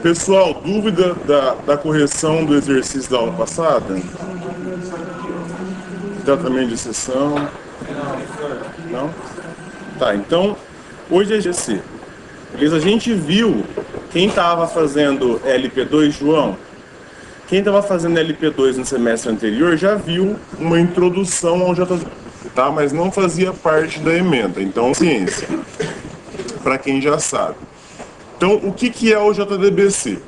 Pessoal, dúvida da correção do exercício da aula passada? Tratamento de sessão? Não? Tá, então, hoje é GC. Beleza? A gente viu quem estava fazendo LP2, João. Quem estava fazendo LP2 no semestre anterior já viu uma introdução ao JDBC, tá? Mas não fazia parte da ementa. Então, ciência, para quem já sabe. Então, o que é o JDBC?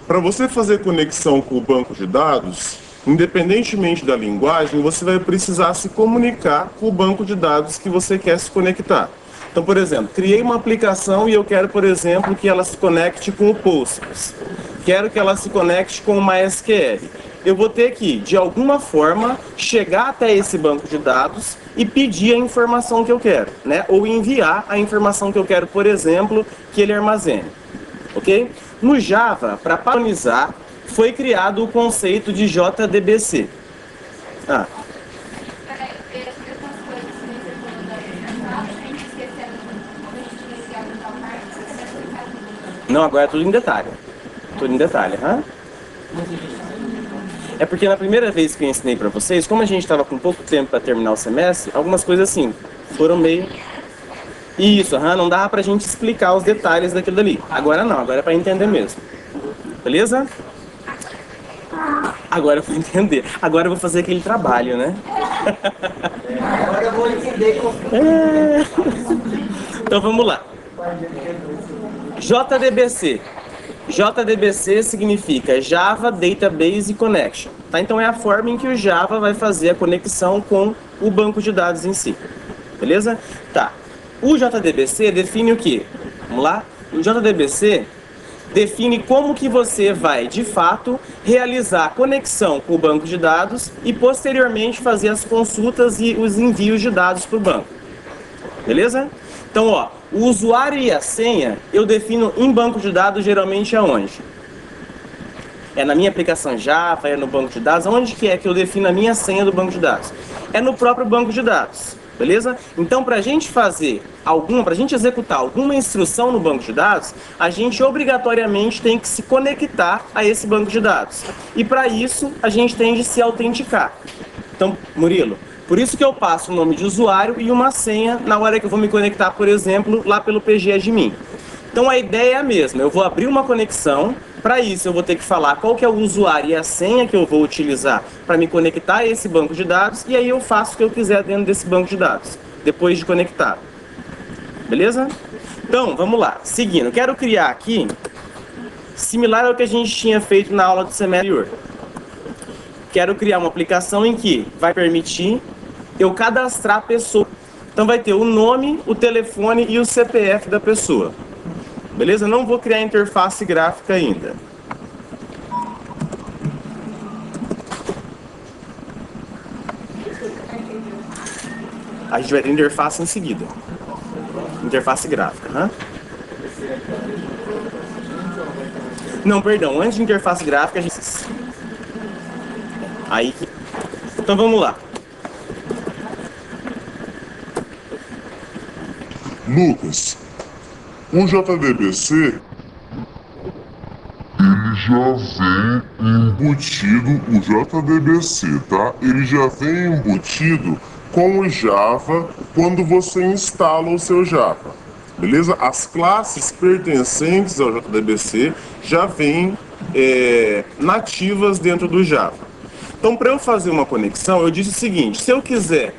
Para você fazer conexão com o banco de dados, independentemente da linguagem, você vai precisar se comunicar com o banco de dados que você quer se conectar. Então, por exemplo, criei uma aplicação e eu quero, por exemplo, que ela se conecte com o Postgres. Quero que ela se conecte com o MySQL. Eu vou ter que, de alguma forma, chegar até esse banco de dados e pedir a informação que eu quero, né? Ou enviar a informação que eu quero, por exemplo, que ele armazene. Ok? No Java, para padronizar, foi criado o conceito de JDBC. Não, agora é tudo em detalhe. Tudo em detalhe, hein? É porque na primeira vez que eu ensinei para vocês, como a gente estava com pouco tempo para terminar o semestre, algumas coisas assim foram meio... Isso, não dava pra gente explicar os detalhes daquilo dali. Agora não, agora é para entender mesmo. Beleza? Agora eu vou entender. Agora eu vou fazer aquele trabalho, né? Agora eu vou entender como... Então vamos lá. JDBC. JDBC significa Java Database Connection. Tá? Então é a forma em que o Java vai fazer a conexão com o banco de dados em si. Beleza? Tá. O JDBC define o quê? Vamos lá? O JDBC define como que você vai, de fato, realizar a conexão com o banco de dados e, posteriormente, fazer as consultas e os envios de dados para o banco. Beleza? Então, ó, o usuário e a senha eu defino em banco de dados, geralmente aonde? É na minha aplicação Java, é no banco de dados? Onde que é que eu defino a minha senha do banco de dados? É no próprio banco de dados. Beleza? Então, para a gente fazer para a gente executar alguma instrução no banco de dados, a gente obrigatoriamente tem que se conectar a esse banco de dados. E para isso, a gente tem de se autenticar. Então, Murilo, por isso que eu passo o nome de usuário e uma senha na hora que eu vou me conectar, por exemplo, lá pelo PGAdmin. Então, a ideia é a mesma. Eu vou abrir uma conexão. Para isso, eu vou ter que falar qual que é o usuário e a senha que eu vou utilizar para me conectar a esse banco de dados, e aí eu faço o que eu quiser dentro desse banco de dados, depois de conectado. Beleza? Então, vamos lá. Seguindo, eu quero criar aqui, similar ao que a gente tinha feito na aula do semestre anterior. Quero criar uma aplicação em que vai permitir eu cadastrar a pessoa. Então, vai ter o nome, o telefone e o CPF da pessoa. Beleza? Não vou criar interface gráfica ainda. A gente vai ter interface em seguida. Interface gráfica, né? Não, perdão. Antes de interface gráfica, a gente... Aí... Então vamos lá. Lucas, o JDBC ele já vem embutido, o JDBC, tá? Ele já vem embutido com o Java quando você instala o seu Java, beleza? As classes pertencentes ao JDBC já vêm nativas dentro do Java. Então, para eu fazer uma conexão, eu disse o seguinte: se eu quiser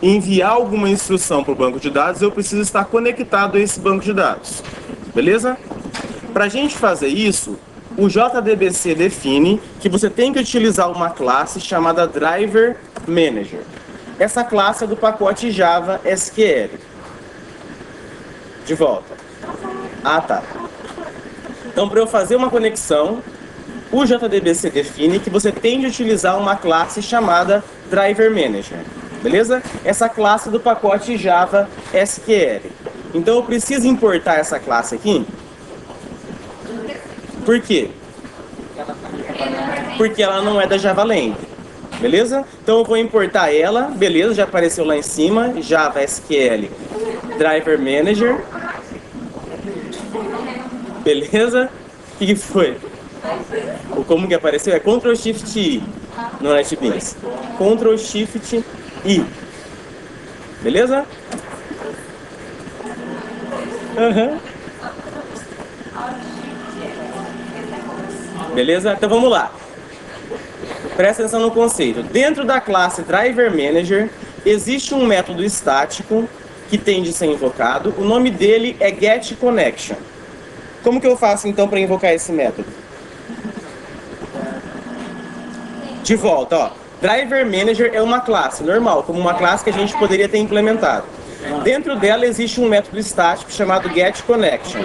enviar alguma instrução para o banco de dados, eu preciso estar conectado a esse banco de dados. Beleza? Para a gente fazer isso, o JDBC define que você tem que utilizar uma classe chamada Driver Manager. Essa classe é do pacote Java SQL. De volta. Ah, tá. Então, para eu fazer uma conexão, O JDBC define que você tem de utilizar uma classe chamada Driver Manager, beleza? Essa classe do pacote Java SQL. Então eu preciso importar essa classe aqui. Por quê? Porque ela não é da JavaLang, beleza? Então eu vou importar ela, beleza? Já apareceu lá em cima, Java SQL Driver Manager. Beleza? O que foi? Como que apareceu? É Ctrl Shift I no NetBeans. Ctrl Shift I. Beleza? Uhum. Beleza? Então vamos lá. Presta atenção no conceito. Dentro da classe Driver Manager, existe um método estático que tem de ser invocado. O nome dele é getConnection. Como que eu faço então para invocar esse método? De volta, ó. Driver Manager é uma classe normal, como uma classe que a gente poderia ter implementado. Dentro dela existe um método estático chamado getConnection.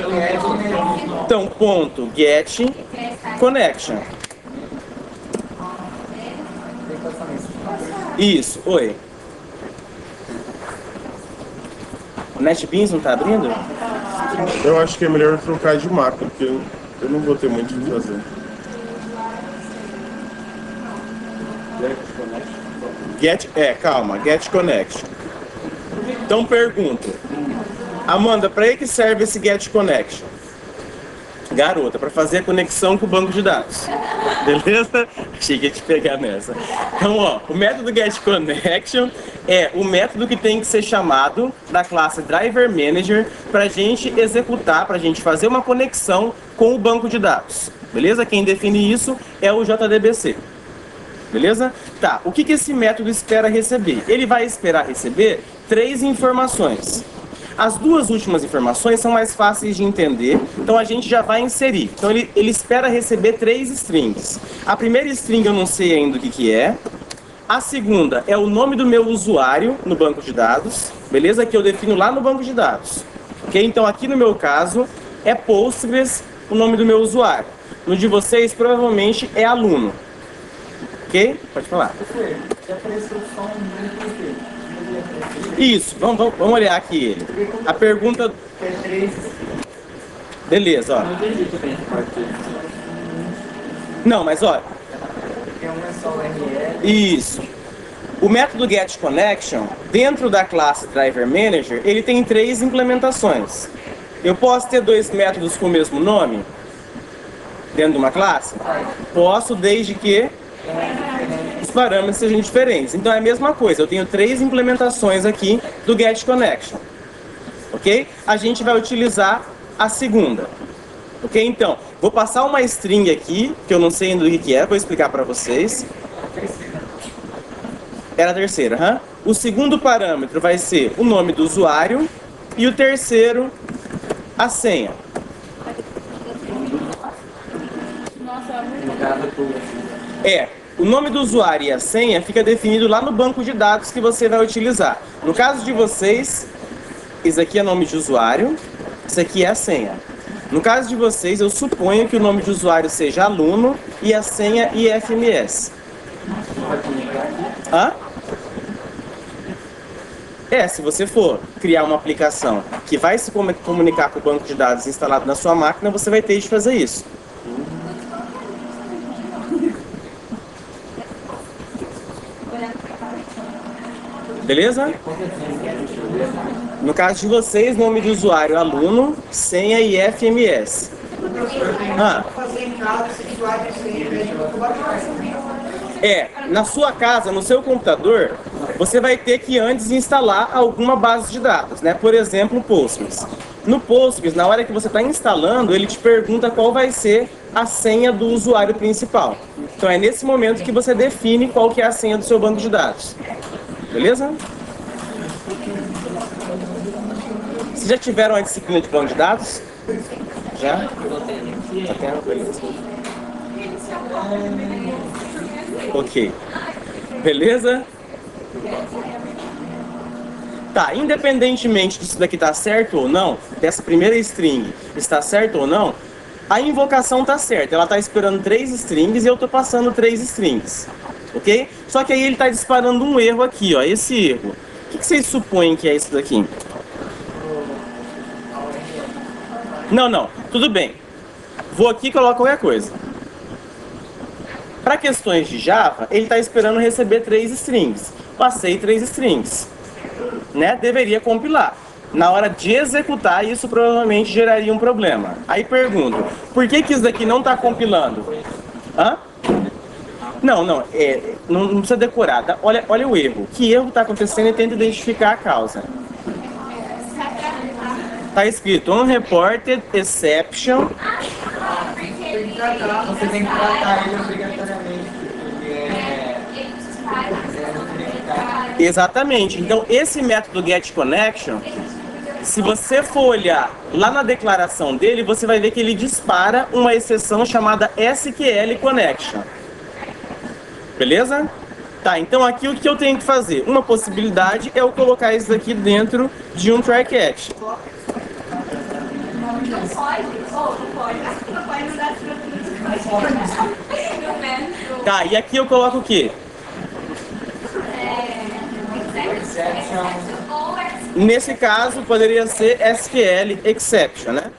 Então, ponto getConnection. Isso, oi. O NetBeans não tá abrindo? Eu acho que é melhor trocar de mapa, porque eu não vou ter muito o que fazer. Calma, getConnection. Então pergunto, Amanda, para que serve esse getConnection? Garota, para fazer a conexão com o banco de dados. Beleza? Achei que ia te pegar nessa. Então, ó, o método getConnection é o método que tem que ser chamado da classe Driver Manager para a gente executar, para a gente fazer uma conexão com o banco de dados. Beleza? Quem define isso é o JDBC. Beleza? Tá, o que esse método espera receber? Ele vai esperar receber 3 informações. As 2 últimas informações são mais fáceis de entender, então a gente já vai inserir. Então ele espera receber 3 strings. A primeira string eu não sei ainda o que é. A segunda é o nome do meu usuário no banco de dados, beleza? Que eu defino lá no banco de dados. Ok? Então aqui no meu caso é Postgres o nome do meu usuário. No de vocês provavelmente é aluno. Ok? Pode falar. Isso, vamos olhar aqui ele. A pergunta. Beleza, ó. Não, mas olha. Isso. O método getConnection, dentro da classe Driver Manager, ele tem 3 implementações. Eu posso ter 2 métodos com o mesmo nome? Dentro de uma classe? Posso, desde que os parâmetros sejam diferentes. Então é a mesma coisa, eu tenho 3 implementações aqui do getConnection. Ok? A gente vai utilizar a segunda. Ok? Então, vou passar uma string aqui, que eu não sei ainda o que é, vou explicar para vocês. Era a terceira, O segundo parâmetro vai ser o nome do usuário e o terceiro, a senha. O nome do usuário e a senha fica definido lá no banco de dados que você vai utilizar. No caso de vocês, isso aqui é nome de usuário, isso aqui é a senha. No caso de vocês, eu suponho que o nome de usuário seja aluno e a senha IFMS. Se você for criar uma aplicação que vai se comunicar com o banco de dados instalado na sua máquina, você vai ter de fazer isso. Beleza? No caso de vocês, nome de usuário aluno, senha e IFMS. Na sua casa, no seu computador, você vai ter que antes instalar alguma base de dados, né? Por exemplo, o Postgres. No Postgres, na hora que você está instalando, ele te pergunta qual vai ser a senha do usuário principal. Então é nesse momento que você define qual que é a senha do seu banco de dados. Beleza? Vocês já tiveram a disciplina de banco de dados? Já? Já tem? Beleza. Ok. Beleza? Tá, independentemente disso daqui tá certo ou não, dessa primeira string está certo ou não, A invocação tá certa, ela tá esperando 3 strings e eu tô passando 3 strings, ok? Só que aí ele tá disparando um erro aqui, ó, esse erro. O que vocês supõem que é isso daqui? Não, tudo bem. Vou aqui e coloco qualquer coisa. Para questões de Java, ele está esperando receber 3 strings. Passei 3 strings, né? Deveria compilar. Na hora de executar, isso provavelmente geraria um problema. Aí pergunto, por que isso daqui não está compilando? Hã? Não precisa decorar. Tá? Olha o erro. Que erro está acontecendo e tenta identificar a causa. Está escrito unreported exception. Você tem que tratar ele obrigatoriamente, porque Exatamente. Então, esse método getConnection, se você for olhar lá na declaração dele, você vai ver que ele dispara uma exceção chamada SQL Connection. Beleza? Tá, então aqui o que eu tenho que fazer? Uma possibilidade é eu colocar isso aqui dentro de um try catch. Não pode, ou não pode. Não pode mudar a estrutura do método. Tá, e aqui eu coloco o quê? Nesse caso, poderia ser SQL Exception, né?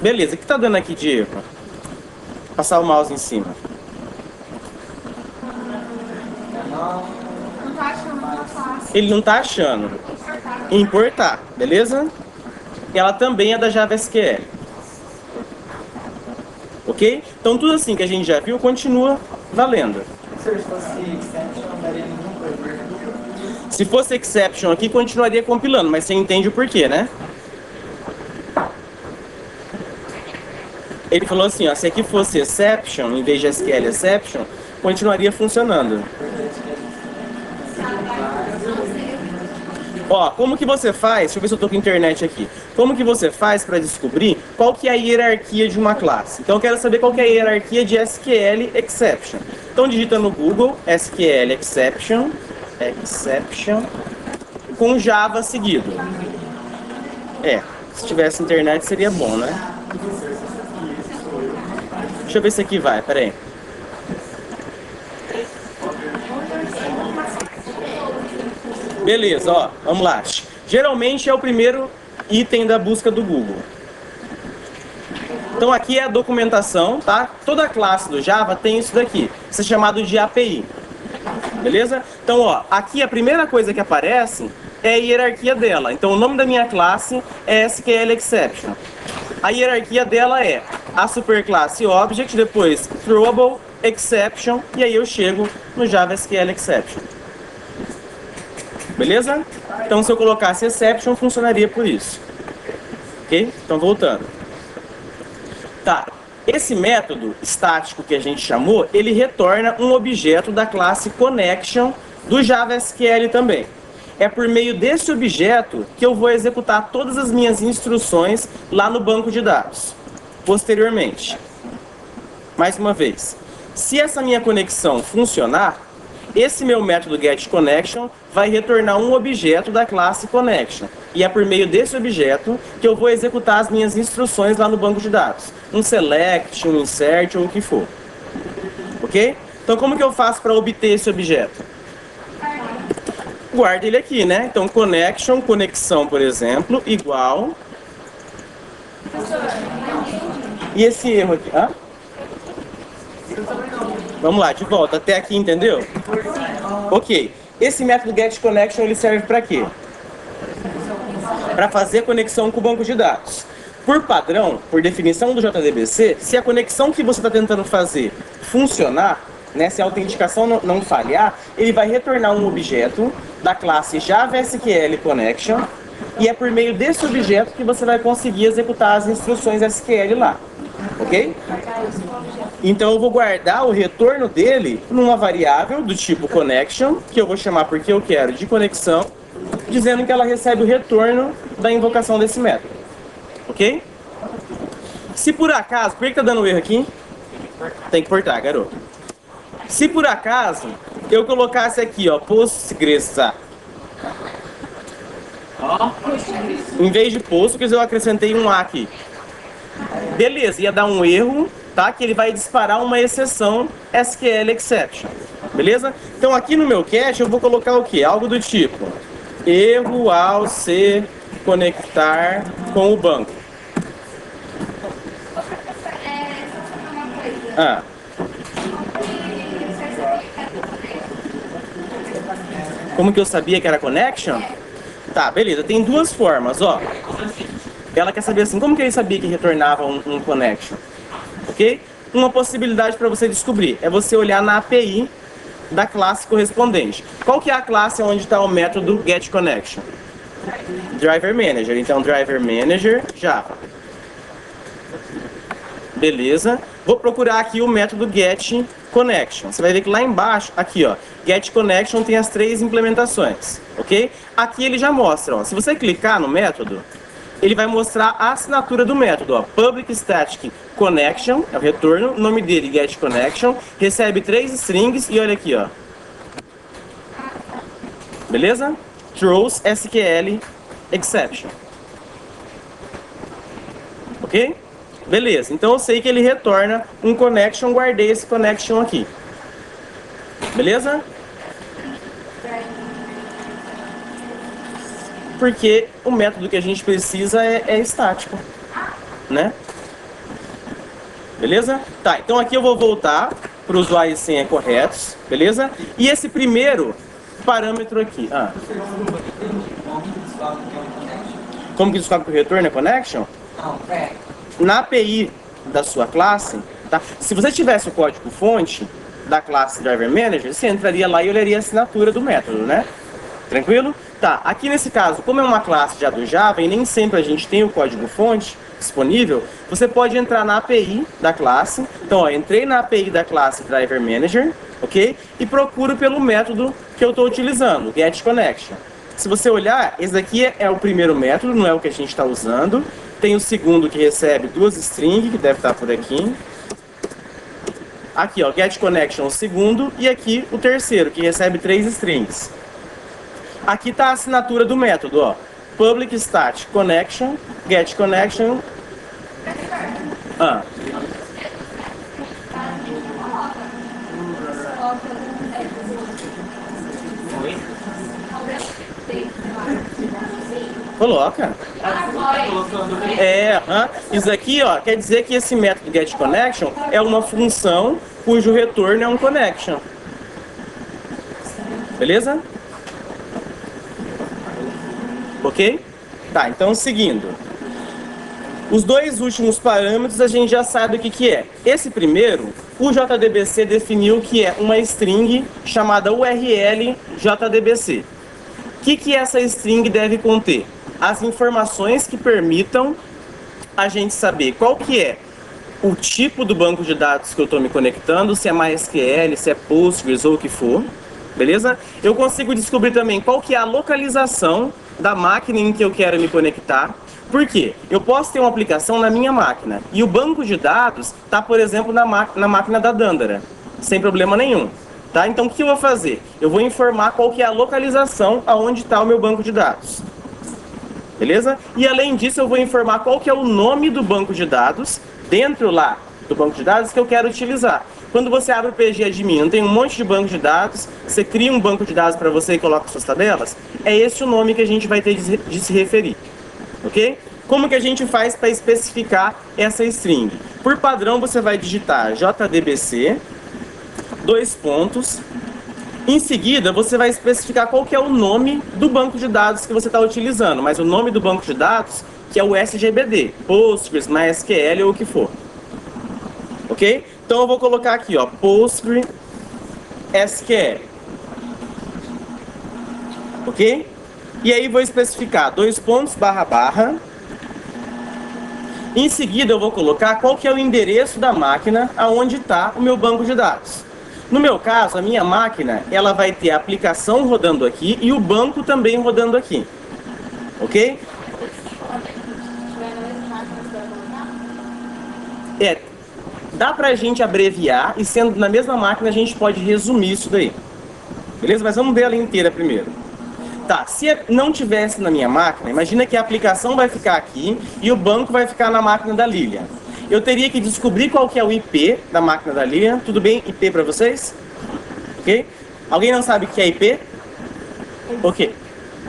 Beleza, o que tá dando aqui de erro? Passar o mouse em cima. Não tá achando uma classe. Ele não tá achando. Importar, beleza? Ela também é da JavaSQL. Ok? Então tudo assim que a gente já viu continua valendo. se fosse exception, não daria nenhum problema. Se fosse exception aqui, continuaria compilando, mas você entende o porquê, né? Ele falou assim, ó, se aqui fosse exception, em vez de SQL exception, continuaria funcionando. Ó, como que você faz, deixa eu ver se eu tô com a internet aqui. Como que você faz para descobrir qual que é a hierarquia de uma classe? Então eu quero saber qual que é a hierarquia de SQL exception. Então digita no Google SQL exception com Java seguido. Se tivesse internet seria bom, né? Deixa eu ver se aqui vai, peraí. Beleza, ó, vamos lá. Geralmente é o primeiro item da busca do Google. Então aqui é a documentação, tá? Toda classe do Java tem isso daqui. Isso é chamado de API. Beleza? Então, ó, aqui a primeira coisa que aparece é a hierarquia dela. Então o nome da minha classe é SQL Exception. A hierarquia dela é a superclasse Object, depois Throwable, Exception, e aí eu chego no Java SQL Exception. Beleza? Então se eu colocasse Exception, funcionaria por isso. Ok? Então voltando. Tá. Esse método estático que a gente chamou, ele retorna um objeto da classe Connection do Java SQL também. É por meio desse objeto que eu vou executar todas as minhas instruções lá no banco de dados, posteriormente. Mais uma vez, se essa minha conexão funcionar, esse meu método getConnection vai retornar um objeto da classe Connection. E é por meio desse objeto que eu vou executar as minhas instruções lá no banco de dados. Um select, um insert ou o que for. Ok? Então como que eu faço para obter esse objeto? Guarda ele aqui, né? Então connection, conexão, por exemplo, igual. E esse erro aqui? Hã? Vamos lá, de volta. Até aqui, entendeu? Ok. Esse método getConnection, ele serve para quê? Para fazer conexão com o banco de dados. Por padrão, por definição do JDBC, se a conexão que você está tentando fazer funcionar, né, se a autenticação não falhar, ele vai retornar um objeto da classe JavaSQL Connection e é por meio desse objeto que você vai conseguir executar as instruções SQL lá. Ok? Então eu vou guardar o retorno dele numa variável do tipo connection, que eu vou chamar porque eu quero de conexão, dizendo que ela recebe o retorno da invocação desse método. Ok? Se por acaso, por que tá dando erro aqui? Tem que cortar, garoto. Se por acaso eu colocasse aqui, ó, Postgres, em vez de Postgres eu acrescentei um A aqui. Beleza, ia dar um erro, tá? Que ele vai disparar uma exceção SQL exception. Beleza? Então aqui no meu cache eu vou colocar o quê? Algo do tipo erro ao se conectar com o banco. Só uma coisa. Ah, como que eu sabia que era connection? Tá, beleza. Tem duas formas, ó. Ela quer saber assim, como que ele sabia que retornava um connection? Ok? Uma possibilidade para você descobrir é você olhar na API da classe correspondente. Qual que é a classe onde está o método getConnection? Driver Manager. Então, Driver Manager Java. Beleza. Vou procurar aqui o método getConnection. Você vai ver que lá embaixo, aqui ó, getConnection tem as 3 implementações, ok? Aqui ele já mostra, ó, se você clicar no método, ele vai mostrar a assinatura do método, ó, Public Static Connection, é o retorno, o nome dele getConnection, recebe 3 strings e olha aqui, ó. Beleza? Throws SQL Exception. Ok? Beleza, então eu sei que ele retorna um connection, guardei esse connection aqui. Beleza? Porque o método que a gente precisa é estático, né? Beleza? Tá, então aqui eu vou voltar para o usuário e senha corretos, beleza? E esse primeiro parâmetro aqui, como que descobre que o retorno é connection? Não, Na API da sua classe, tá? Se você tivesse o código fonte da classe Driver Manager, você entraria lá e olharia a assinatura do método, né? Tranquilo? Tá, aqui nesse caso, como é uma classe já do Java e nem sempre a gente tem o código fonte disponível, você pode entrar na API da classe. Então, ó, entrei na API da classe Driver Manager, ok? E procuro pelo método que eu estou utilizando, getConnection. Se você olhar, esse daqui é o primeiro método, não é o que a gente está usando. Tem o segundo que recebe 2 strings, que deve estar por aqui. Aqui, ó, getConnection o segundo. E aqui o terceiro, que recebe 3 strings. Aqui está a assinatura do método, ó. Public Static Connection, getConnection. Coloca. Isso aqui, ó, quer dizer que esse método getConnection é uma função cujo retorno é um connection. Beleza? Ok? Tá, então seguindo. Os dois últimos parâmetros a gente já sabe o que é. Esse primeiro, o JDBC definiu que é uma string chamada URL JDBC. O que essa string deve conter? As informações que permitam a gente saber qual que é o tipo do banco de dados que eu estou me conectando, se é MySQL, se é Postgres ou o que for, beleza? Eu consigo descobrir também qual que é a localização da máquina em que eu quero me conectar. Por quê? Eu posso ter uma aplicação na minha máquina e o banco de dados está, por exemplo, na máquina da Dandara, sem problema nenhum. Tá? Então o que eu vou fazer? Eu vou informar qual que é a localização aonde está o meu banco de dados. Beleza? E além disso eu vou informar qual que é o nome do banco de dados dentro lá do banco de dados que eu quero utilizar. Quando você abre o PG Admin, tem um monte de banco de dados, você cria um banco de dados para você e coloca suas tabelas, é esse o nome que a gente vai ter de se referir. Ok? Como que a gente faz para especificar essa string? Por padrão você vai digitar JDBC, 2 pontos. Em seguida, você vai especificar qual que é o nome do banco de dados que você está utilizando, mas o nome do banco de dados que é o SGBD, Postgres, MySQL ou o que for. Ok? Então eu vou colocar aqui, ó, PostgreSQL. Ok? E aí vou especificar 2 pontos //. Em seguida eu vou colocar qual que é o endereço da máquina aonde está o meu banco de dados. No meu caso, a minha máquina, ela vai ter a aplicação rodando aqui e o banco também rodando aqui. Ok? Dá pra gente abreviar e sendo na mesma máquina a gente pode resumir isso daí. Beleza? Mas vamos ver ela inteira primeiro. Tá, se não tivesse na minha máquina, imagina que a aplicação vai ficar aqui e o banco vai ficar na máquina da Lilian. eu teria que descobrir qual que é o IP da máquina da Lilian. Tudo bem? IP para vocês? Ok? Alguém não sabe o que é IP? Ok.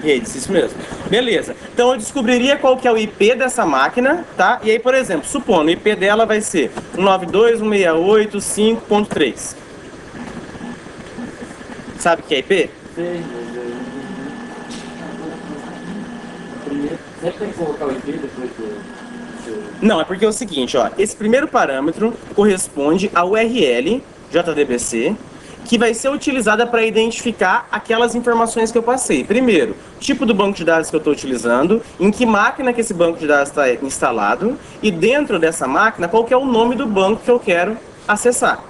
Redes, isso mesmo. Beleza. Então eu descobriria qual que é o IP dessa máquina, tá? E aí, por exemplo, supondo, o IP dela vai ser 192.168.5.3. Sabe o que é IP? Sempre tem que colocar o IP depois do... Não, é porque é o seguinte, ó. Esse primeiro parâmetro corresponde à URL JDBC, que vai ser utilizada para identificar aquelas informações que eu passei. Primeiro, tipo do banco de dados que eu estou utilizando, em que máquina que esse banco de dados está instalado, e dentro dessa máquina, qual que é o nome do banco que eu quero acessar.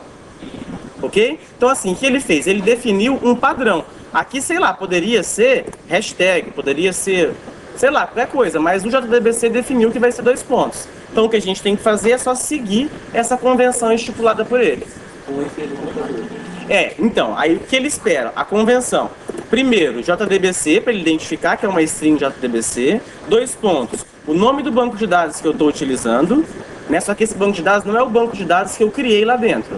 Ok? Então assim, o que ele fez? Ele definiu um padrão. Aqui, sei lá, poderia ser hashtag, poderia ser, sei lá, qualquer coisa, mas o JDBC definiu que vai ser 2 pontos. Então o que a gente tem que fazer é só seguir essa convenção estipulada por ele. O IP do computador. Então, aí o que ele espera? A convenção. Primeiro, JDBC, para ele identificar que é uma string JDBC. 2 pontos. O nome do banco de dados que eu estou utilizando, né? Só que esse banco de dados não é o banco de dados que eu criei lá dentro.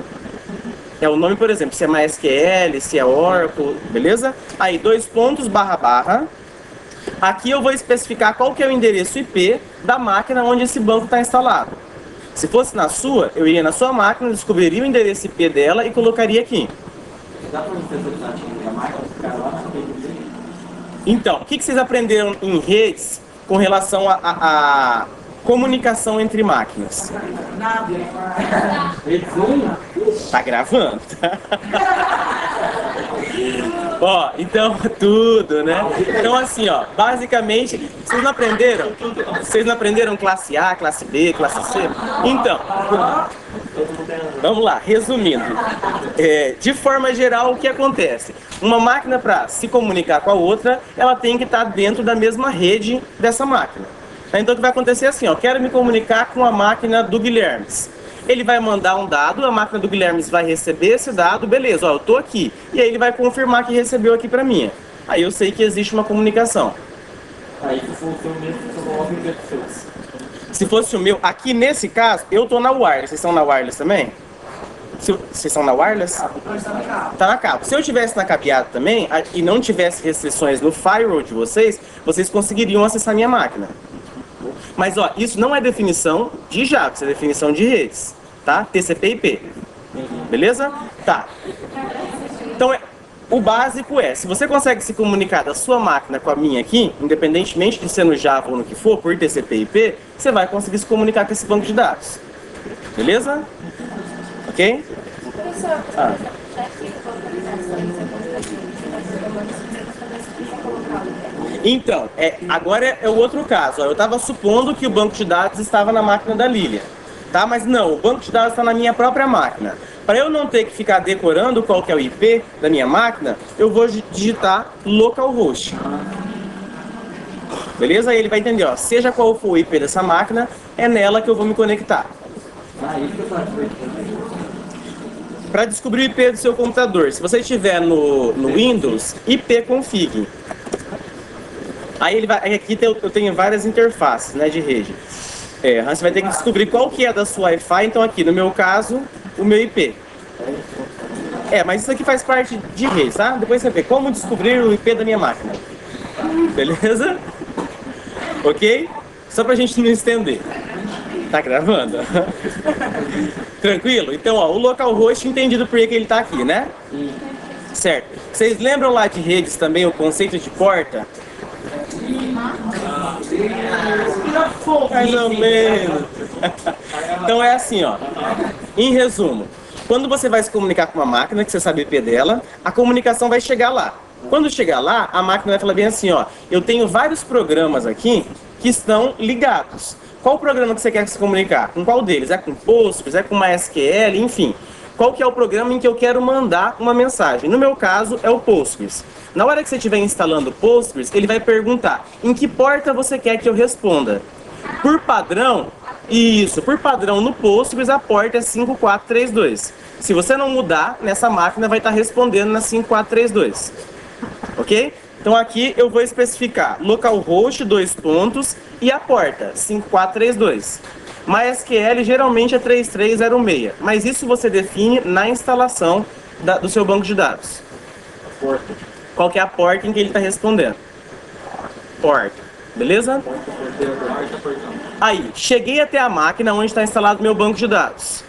É o nome, por exemplo, se é MySQL, se é Oracle, beleza? Aí, 2 pontos, //. Aqui eu vou especificar qual que é o endereço IP da máquina onde esse banco está instalado. Se fosse na sua, eu iria na sua máquina, descobriria o endereço IP dela e colocaria aqui. Dá pra você selecionar a máquina, ficar lá na rede dele? Então, o que vocês aprenderam em redes com relação a comunicação entre máquinas? Rede Zoom? Tá gravando, tá? Ó, então, tudo, né? Então, assim, ó, basicamente, vocês não aprenderam? Vocês não aprenderam classe A, classe B, classe C? Então, vamos lá, resumindo. De forma geral, o que acontece? Uma máquina, para se comunicar com a outra, ela tem que estar dentro da mesma rede dessa máquina. Então, o que vai acontecer é assim, ó, quero me comunicar com a máquina do Guilherme. Ele vai mandar um dado, a máquina do Guilherme vai receber esse dado, beleza, ó, eu tô aqui. E aí ele vai confirmar que recebeu aqui pra mim. Aí eu sei que existe uma comunicação. Aí se for o seu mesmo, você coloca o IP do seu. Se fosse o meu, aqui nesse caso, eu tô na wireless. Vocês estão na wireless também? Vocês estão na wireless? Tá na cabo. Se eu tivesse na cabeada também, e não tivesse restrições no firewall de vocês, vocês conseguiriam acessar minha máquina. Mas ó, isso não é definição de Java, isso é definição de redes, tá? TCP/IP. Beleza? Tá. Então, o básico é, se você consegue se comunicar da sua máquina com a minha aqui, independentemente de ser no Java ou no que for, por TCP/IP, você vai conseguir se comunicar com esse banco de dados. Beleza? Ok? Ah. Então, agora é o outro caso. Ó, eu estava supondo que o banco de dados estava na máquina da Lilian, tá? Mas não, o banco de dados está na minha própria máquina. Para eu não ter que ficar decorando qual que é o IP da minha máquina, eu vou digitar localhost. Beleza? Aí ele vai entender, ó, seja qual for o IP dessa máquina, é nela que eu vou me conectar. Para descobrir o IP do seu computador, se você estiver no Windows, ipconfig. Aí ele vai, aqui eu tenho várias interfaces, né, de rede. Você vai ter que descobrir qual que é da sua Wi-Fi, então aqui, no meu caso, o meu IP. Mas isso aqui faz parte de rede, tá? Depois você vê como descobrir o IP da minha máquina. Beleza? Ok? Só pra gente não estender. Tá gravando? Tranquilo? Então, ó, o localhost entendido por que ele tá aqui, né? Certo. Vocês lembram lá de redes também o conceito de porta? Mais ou menos. Então é assim, ó. Em resumo, quando você vai se comunicar com uma máquina, que você sabe o IP dela, a comunicação vai chegar lá. Quando chegar lá, a máquina vai falar bem assim, ó. Eu tenho vários programas aqui que estão ligados. Qual programa que você quer se comunicar? Com qual deles? É com Postgres? É com MySQL? Enfim. Qual que é o programa em que eu quero mandar uma mensagem? No meu caso, é o Postgres. Na hora que você estiver instalando o Postgres, ele vai perguntar em que porta você quer que eu responda. Por padrão, por padrão no Postgres a porta é 5432. Se você não mudar, nessa máquina vai estar respondendo na 5432. Ok? Então aqui eu vou especificar localhost 2 pontos e a porta 5432. MySQL geralmente é 3306, mas isso você define na instalação do seu banco de dados. Qual que é a porta em que ele está respondendo? Porta, beleza? Aí, cheguei até a máquina onde está instalado meu banco de dados.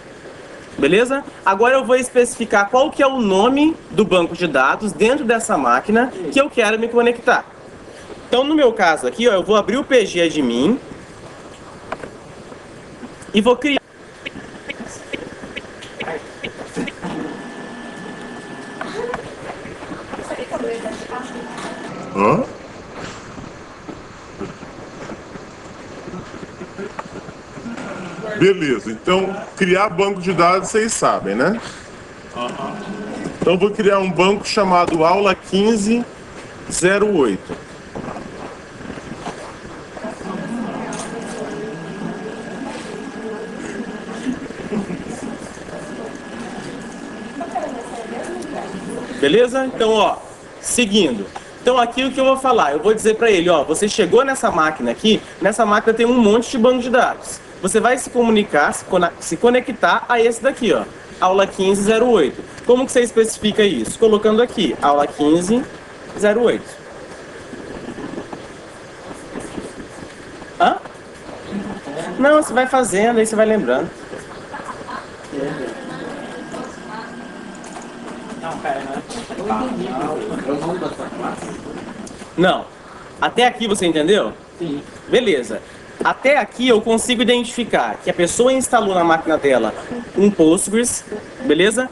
Beleza? Agora eu vou especificar qual que é o nome do banco de dados dentro dessa máquina que eu quero me conectar. Então, no meu caso aqui, ó, eu vou abrir o PG admin e vou criar. Hã? Beleza, então criar banco de dados vocês sabem, né? Então eu vou criar um banco chamado aula 1508. Beleza? Então, ó, seguindo. Então aqui o que eu vou falar? Eu vou dizer para ele, ó, você chegou nessa máquina aqui, nessa máquina tem um monte de banco de dados. Você vai se comunicar, se conectar a esse daqui, ó, aula 1508. Como que você especifica isso? Colocando aqui, aula 1508. Hã? Não, você vai fazendo, aí você vai lembrando. Não, pera, não. Eu vou da sua classe. Não. Até aqui você entendeu? Sim. Beleza. Até aqui eu consigo identificar que a pessoa instalou na máquina dela um Postgres, beleza?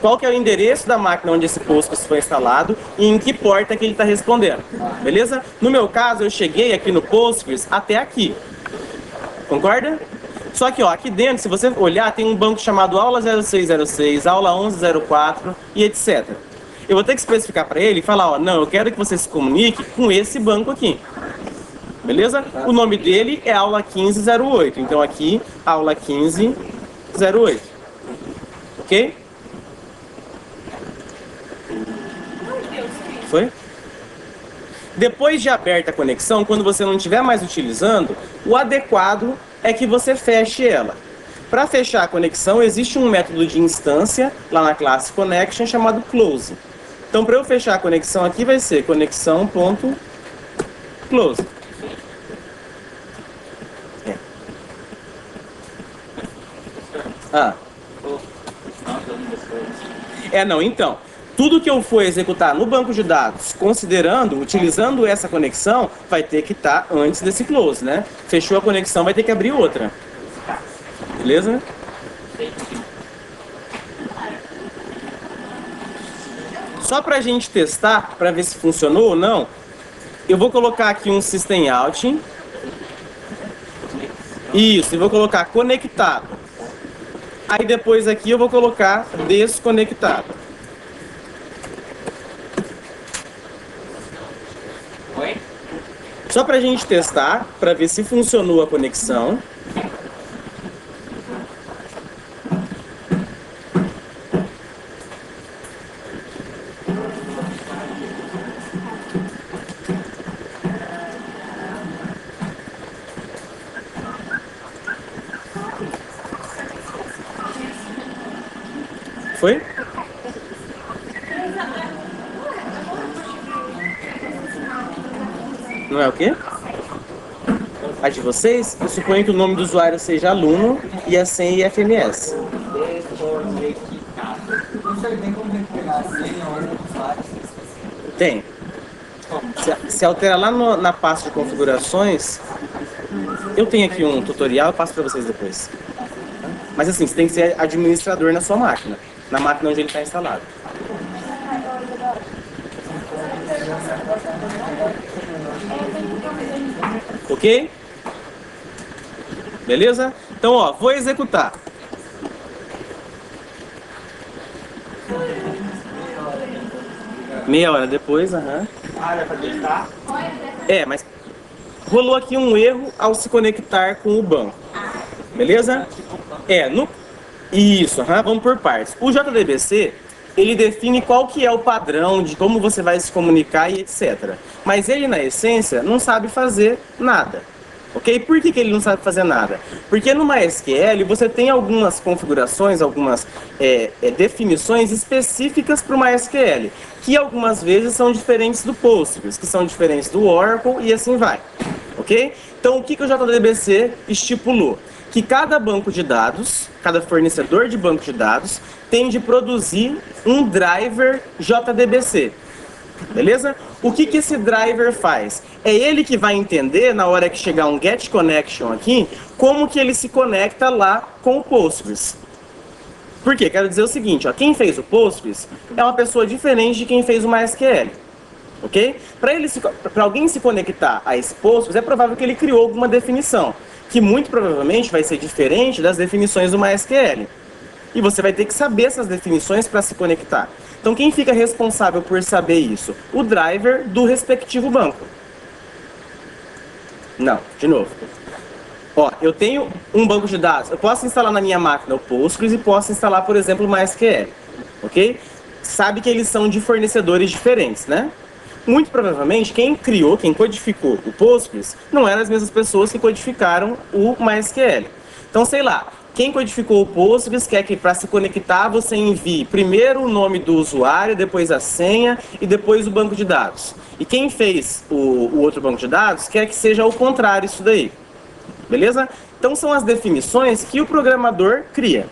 Qual que é o endereço da máquina onde esse Postgres foi instalado e em que porta que ele está respondendo, beleza? No meu caso, eu cheguei aqui no Postgres até aqui, concorda? Só que, ó, aqui dentro, se você olhar, tem um banco chamado aula 0606, aula 1104 e etc. Eu vou ter que especificar para ele e falar, ó, não, eu quero que você se comunique com esse banco aqui. Beleza? O nome dele é aula 1508. Então aqui, aula 1508. Ok? Foi? Depois de aberta a conexão, quando você não estiver mais utilizando, o adequado é que você feche ela. Para fechar a conexão, existe um método de instância lá na classe connection chamado close. Então, para eu fechar a conexão aqui, vai ser conexão.close. Não, então, tudo que eu for executar no banco de dados, utilizando essa conexão, vai ter que estar antes desse close, né? Fechou a conexão, vai ter que abrir outra. Beleza? Só pra gente testar, pra ver se funcionou ou não, eu vou colocar aqui um system out. Isso, e vou colocar conectado. Aí depois aqui eu vou colocar desconectado. Oi? Só pra gente testar, pra ver se funcionou a conexão. Foi? Não é o quê? A de vocês? Eu suponho que o nome do usuário seja aluno e a senha IFMS. Não sei, tem como recuperar a senha ou os usuários? Tem. Se altera lá na pasta de configurações, eu tenho aqui um tutorial, eu passo para vocês depois. Mas assim, você tem que ser administrador na sua máquina, na máquina onde ele está instalado. Ok? Beleza? Então, ó, vou executar. Meia hora depois, aham. Ah, dá pra testar? Mas rolou aqui um erro ao se conectar com o banco. Beleza? Isso, vamos por partes. O JDBC, ele define qual que é o padrão de como você vai se comunicar e etc. Mas ele, na essência, não sabe fazer nada. Ok? Por que ele não sabe fazer nada? Porque no MySQL você tem algumas configurações, algumas definições específicas para o MySQL, que algumas vezes são diferentes do Postgres, que são diferentes do Oracle e assim vai. Ok? Então o que o JDBC estipulou? Que cada banco de dados, cada fornecedor de banco de dados, tem de produzir um driver JDBC. Beleza? O que esse driver faz? É ele que vai entender, na hora que chegar um GET connection aqui, como que ele se conecta lá com o Postgres. Por quê? Quero dizer o seguinte, ó, quem fez o Postgres é uma pessoa diferente de quem fez o MySQL. Ok? Para alguém se conectar a esse Postgres, é provável que ele criou alguma definição, que muito provavelmente vai ser diferente das definições do MySQL. E você vai ter que saber essas definições para se conectar. Então quem fica responsável por saber isso? O driver do respectivo banco. Não, de novo. Ó, eu tenho um banco de dados. Eu posso instalar na minha máquina o Postgres e posso instalar, por exemplo, o MySQL. Ok? Sabe que eles são de fornecedores diferentes, né? Muito provavelmente quem criou, quem codificou o Postgres não eram as mesmas pessoas que codificaram o MySQL. Então, sei lá, quem codificou o Postgres quer que para se conectar você envie primeiro o nome do usuário, depois a senha e depois o banco de dados. E quem fez o outro banco de dados quer que seja o contrário isso daí. Beleza? Então são as definições que o programador cria.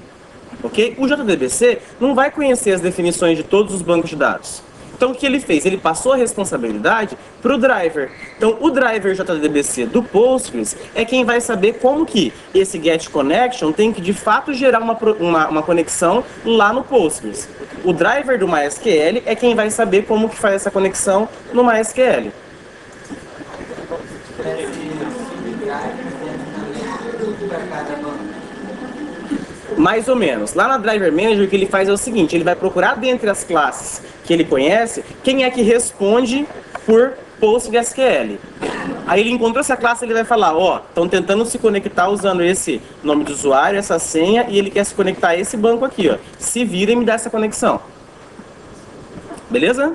Ok? O JDBC não vai conhecer as definições de todos os bancos de dados. Então o que ele fez? Ele passou a responsabilidade para o driver. Então o driver JDBC do Postgres é quem vai saber como que esse GET connection tem que de fato gerar uma conexão lá no Postgres. O driver do MySQL é quem vai saber como que faz essa conexão no MySQL. Mais ou menos. Lá na Driver Manager o que ele faz é o seguinte, ele vai procurar dentre as classes que ele conhece, quem é que responde por PostgreSQL. Aí ele encontrou essa classe, ele vai falar, ó, estão tentando se conectar usando esse nome de usuário, essa senha, e ele quer se conectar a esse banco aqui, ó. Se vira e me dá essa conexão. Beleza?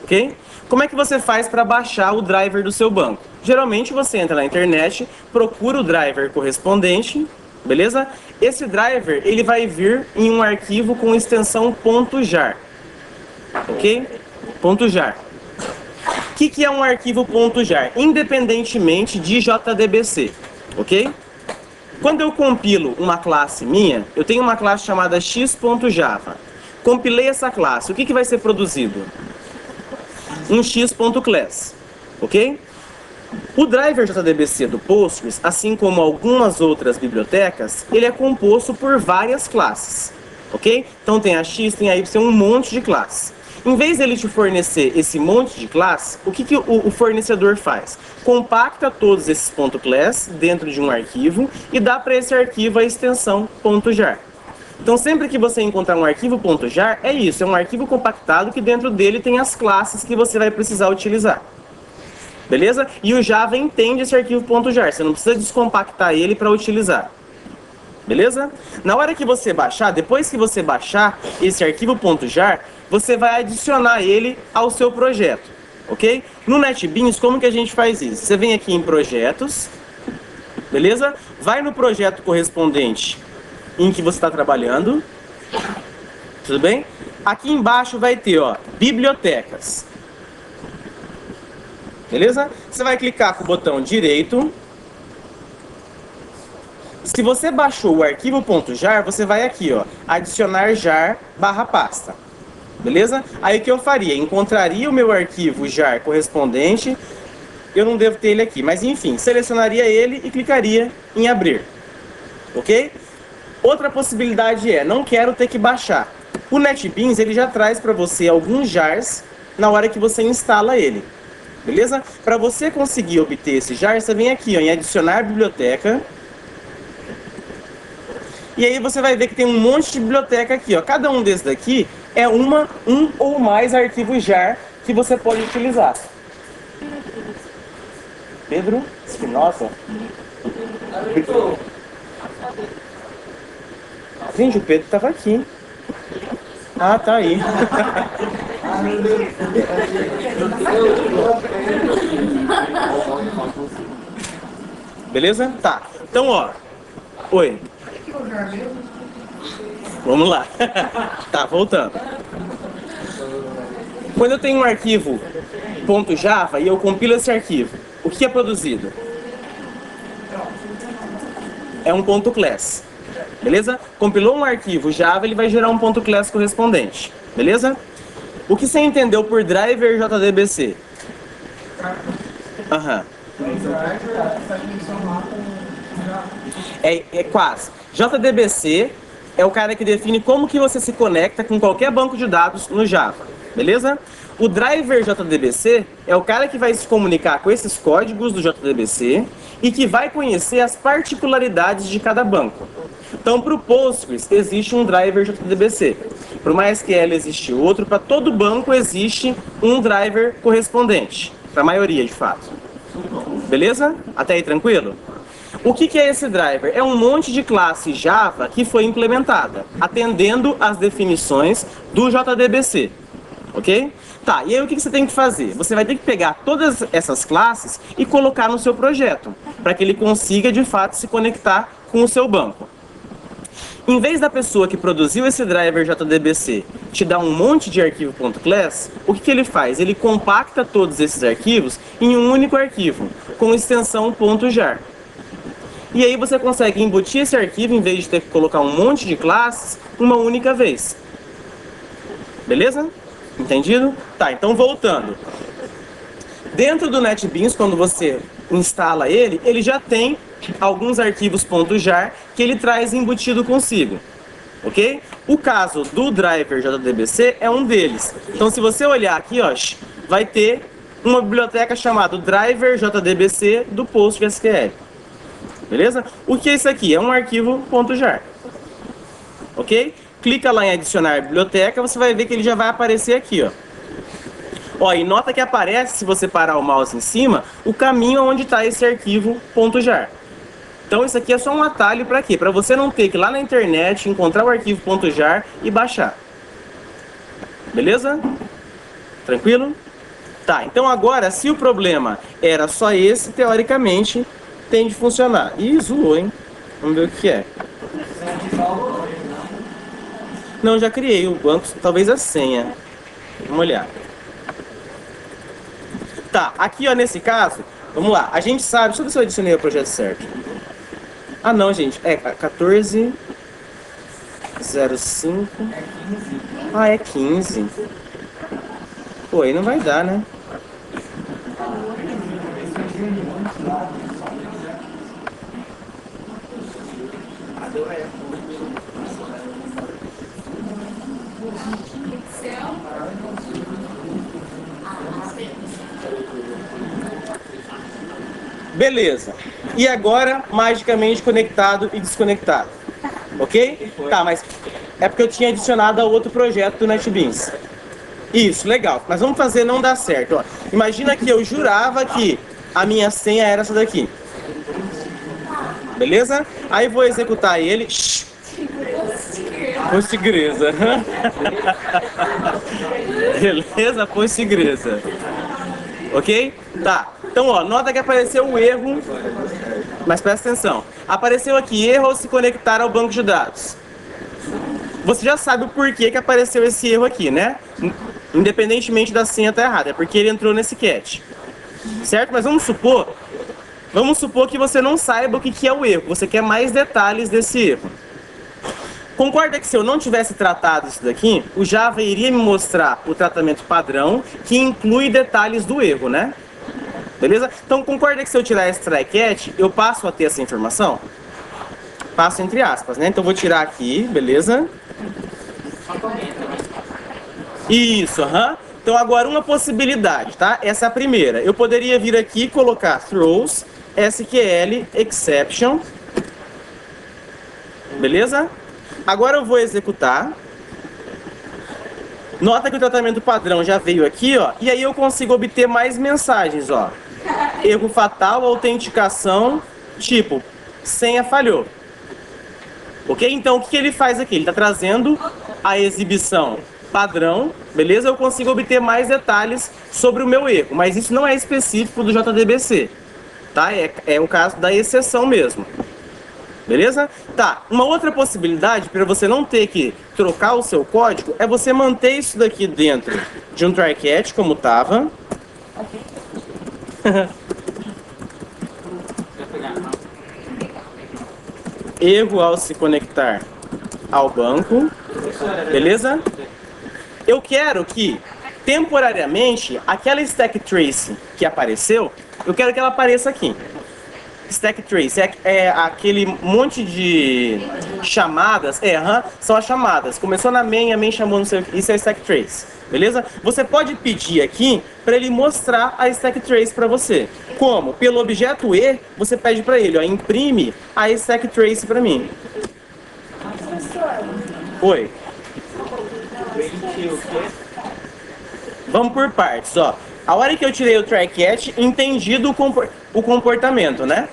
Ok? Como é que você faz para baixar o driver do seu banco? Geralmente você entra na internet, procura o driver correspondente, beleza? Esse driver, ele vai vir em um arquivo com extensão .jar. Ok? .jar. O que é um arquivo .jar? Independentemente de JDBC. Ok? Quando eu compilo uma classe minha, eu tenho uma classe chamada x.java. Compilei essa classe. O que vai ser produzido? Um x.class. Ok? O driver JDBC do Postgres, assim como algumas outras bibliotecas, ele é composto por várias classes, ok? Então tem a X, tem a Y, um monte de classes. Em vez dele te fornecer esse monte de classes, o que o fornecedor faz? Compacta todos esses .class dentro de um arquivo e dá para esse arquivo a extensão .jar. Então sempre que você encontrar um arquivo .jar, é isso, é um arquivo compactado que dentro dele tem as classes que você vai precisar utilizar. Beleza? E o Java entende esse arquivo .jar, você não precisa descompactar ele para utilizar. Beleza? Na hora que você baixar, depois que você baixar esse arquivo .jar, você vai adicionar ele ao seu projeto, ok? No NetBeans, como que a gente faz isso? Você vem aqui em projetos, beleza? Vai no projeto correspondente em que você está trabalhando, tudo bem? Aqui embaixo vai ter, ó, bibliotecas. Beleza? Você vai clicar com o botão direito. Se você baixou o arquivo .jar, você vai aqui, ó, adicionar jar /pasta. Beleza? Aí o que eu faria? Encontraria o meu arquivo jar correspondente. Eu não devo ter ele aqui, mas enfim, selecionaria ele e clicaria em abrir. Ok? Outra possibilidade é, não quero ter que baixar. O NetBeans, ele já traz para você alguns jars na hora que você instala ele. Beleza? Para você conseguir obter esse jar, você vem aqui, ó, em adicionar biblioteca. E aí você vai ver que tem um monte de biblioteca aqui, ó. Cada um desses daqui é um ou mais arquivos jar que você pode utilizar. Pedro Espinosa? Gente, o Pedro estava aqui. Ah, tá aí. Beleza? Tá. Então, ó. Oi. Vamos lá. Tá, voltando. Quando eu tenho um arquivo .java e eu compilo esse arquivo, o que é produzido? É um .class. Beleza? Compilou um arquivo Java, ele vai gerar um .class correspondente. Beleza? O que você entendeu por driver JDBC? Aham. É quase. JDBC é o cara que define como que você se conecta com qualquer banco de dados no Java. Beleza? O driver JDBC é o cara que vai se comunicar com esses códigos do JDBC e que vai conhecer as particularidades de cada banco. Então, para o Postgres, existe um driver JDBC. Para o MySQL existe outro. Para todo banco existe um driver correspondente. Para a maioria, de fato. Beleza? Até aí, tranquilo? O que é esse driver? É um monte de classe Java que foi implementada, atendendo às definições do JDBC. Ok? Tá, e aí o que você tem que fazer? Você vai ter que pegar todas essas classes e colocar no seu projeto, para que ele consiga, de fato, se conectar com o seu banco. Em vez da pessoa que produziu esse driver JDBC te dar um monte de arquivo .class, o que ele faz? Ele compacta todos esses arquivos em um único arquivo, com extensão .jar. E aí você consegue embutir esse arquivo, em vez de ter que colocar um monte de classes, uma única vez. Beleza? Entendido? Tá, então voltando. Dentro do NetBeans, quando você instala ele já tem alguns arquivos .jar que ele traz embutido consigo. Ok? O caso do driver JDBC é um deles. Então, se você olhar aqui, ó, vai ter uma biblioteca chamada driver JDBC do PostgreSQL. Beleza? O que é isso aqui? É um arquivo .jar. Ok? Clica lá em adicionar biblioteca, você vai ver que ele já vai aparecer aqui, ó. Ó, e nota que aparece, se você parar o mouse em cima, o caminho onde está esse arquivo .jar. Então isso aqui é só um atalho para quê? Para você não ter que ir lá na internet encontrar o arquivo .jar e baixar. Beleza? Tranquilo? Tá, então agora, se o problema era só esse, teoricamente tem de funcionar. Ih, zoou, hein? Vamos ver o que é. Não, já criei o banco, talvez a senha. Vamos olhar. Tá, aqui ó, nesse caso, vamos lá, a gente sabe, deixa eu ver se eu adicionei o projeto certo. Ah não, gente, é 14.05. Ah, é 15. Pô, aí não vai dar, né? Beleza. E agora, magicamente conectado e desconectado. Ok? Tá, mas é porque eu tinha adicionado a outro projeto do NetBeans. Isso, legal. Mas vamos fazer não dar certo. Ó. Imagina que eu jurava que a minha senha era essa daqui. Beleza? Aí vou executar ele. Postgresa. Beleza? Postgresa. Ok? Tá. Então, ó, nota que apareceu o erro, mas presta atenção. Apareceu aqui, erro ao se conectar ao banco de dados. Você já sabe o porquê que apareceu esse erro aqui, né? Independentemente da senha estar errada, é porque ele entrou nesse cat. Certo? Mas vamos supor que você não saiba o que é o erro, você quer mais detalhes desse erro. Concorda que se eu não tivesse tratado isso daqui, o Java iria me mostrar o tratamento padrão, que inclui detalhes do erro, né? Beleza? Então concorda que se eu tirar esse try catch, eu passo a ter essa informação? Passo entre aspas, né? Então vou tirar aqui, beleza? Isso, aham. Então agora uma possibilidade, tá? Essa é a primeira. Eu poderia vir aqui e colocar throws SQL exception. Beleza? Agora eu vou executar. Nota que o tratamento padrão já veio aqui, ó. E aí eu consigo obter mais mensagens, ó. Erro fatal, autenticação, tipo, senha falhou. Ok? Então o que ele faz aqui? Ele está trazendo a exibição padrão, beleza? Eu consigo obter mais detalhes sobre o meu erro, mas isso não é específico do JDBC. tá? É o caso da exceção mesmo. Beleza? Tá, uma outra possibilidade para você não ter que trocar o seu código é você manter isso daqui dentro de um try catch como tava. Erro ao se conectar ao banco. Beleza? Eu quero que, temporariamente, aquela stack trace que apareceu, eu quero que ela apareça aqui. Stack trace é aquele monte de chamadas, são as chamadas. Começou na main, a main chamou no seu, isso é stack trace, beleza? Você pode pedir aqui para ele mostrar a stack trace para você. Como? Pelo objeto E, você pede para ele, ó, imprime a stack trace para mim. Oi. Vamos por partes, ó. A hora que eu tirei o try catch, entendido o comportamento, né?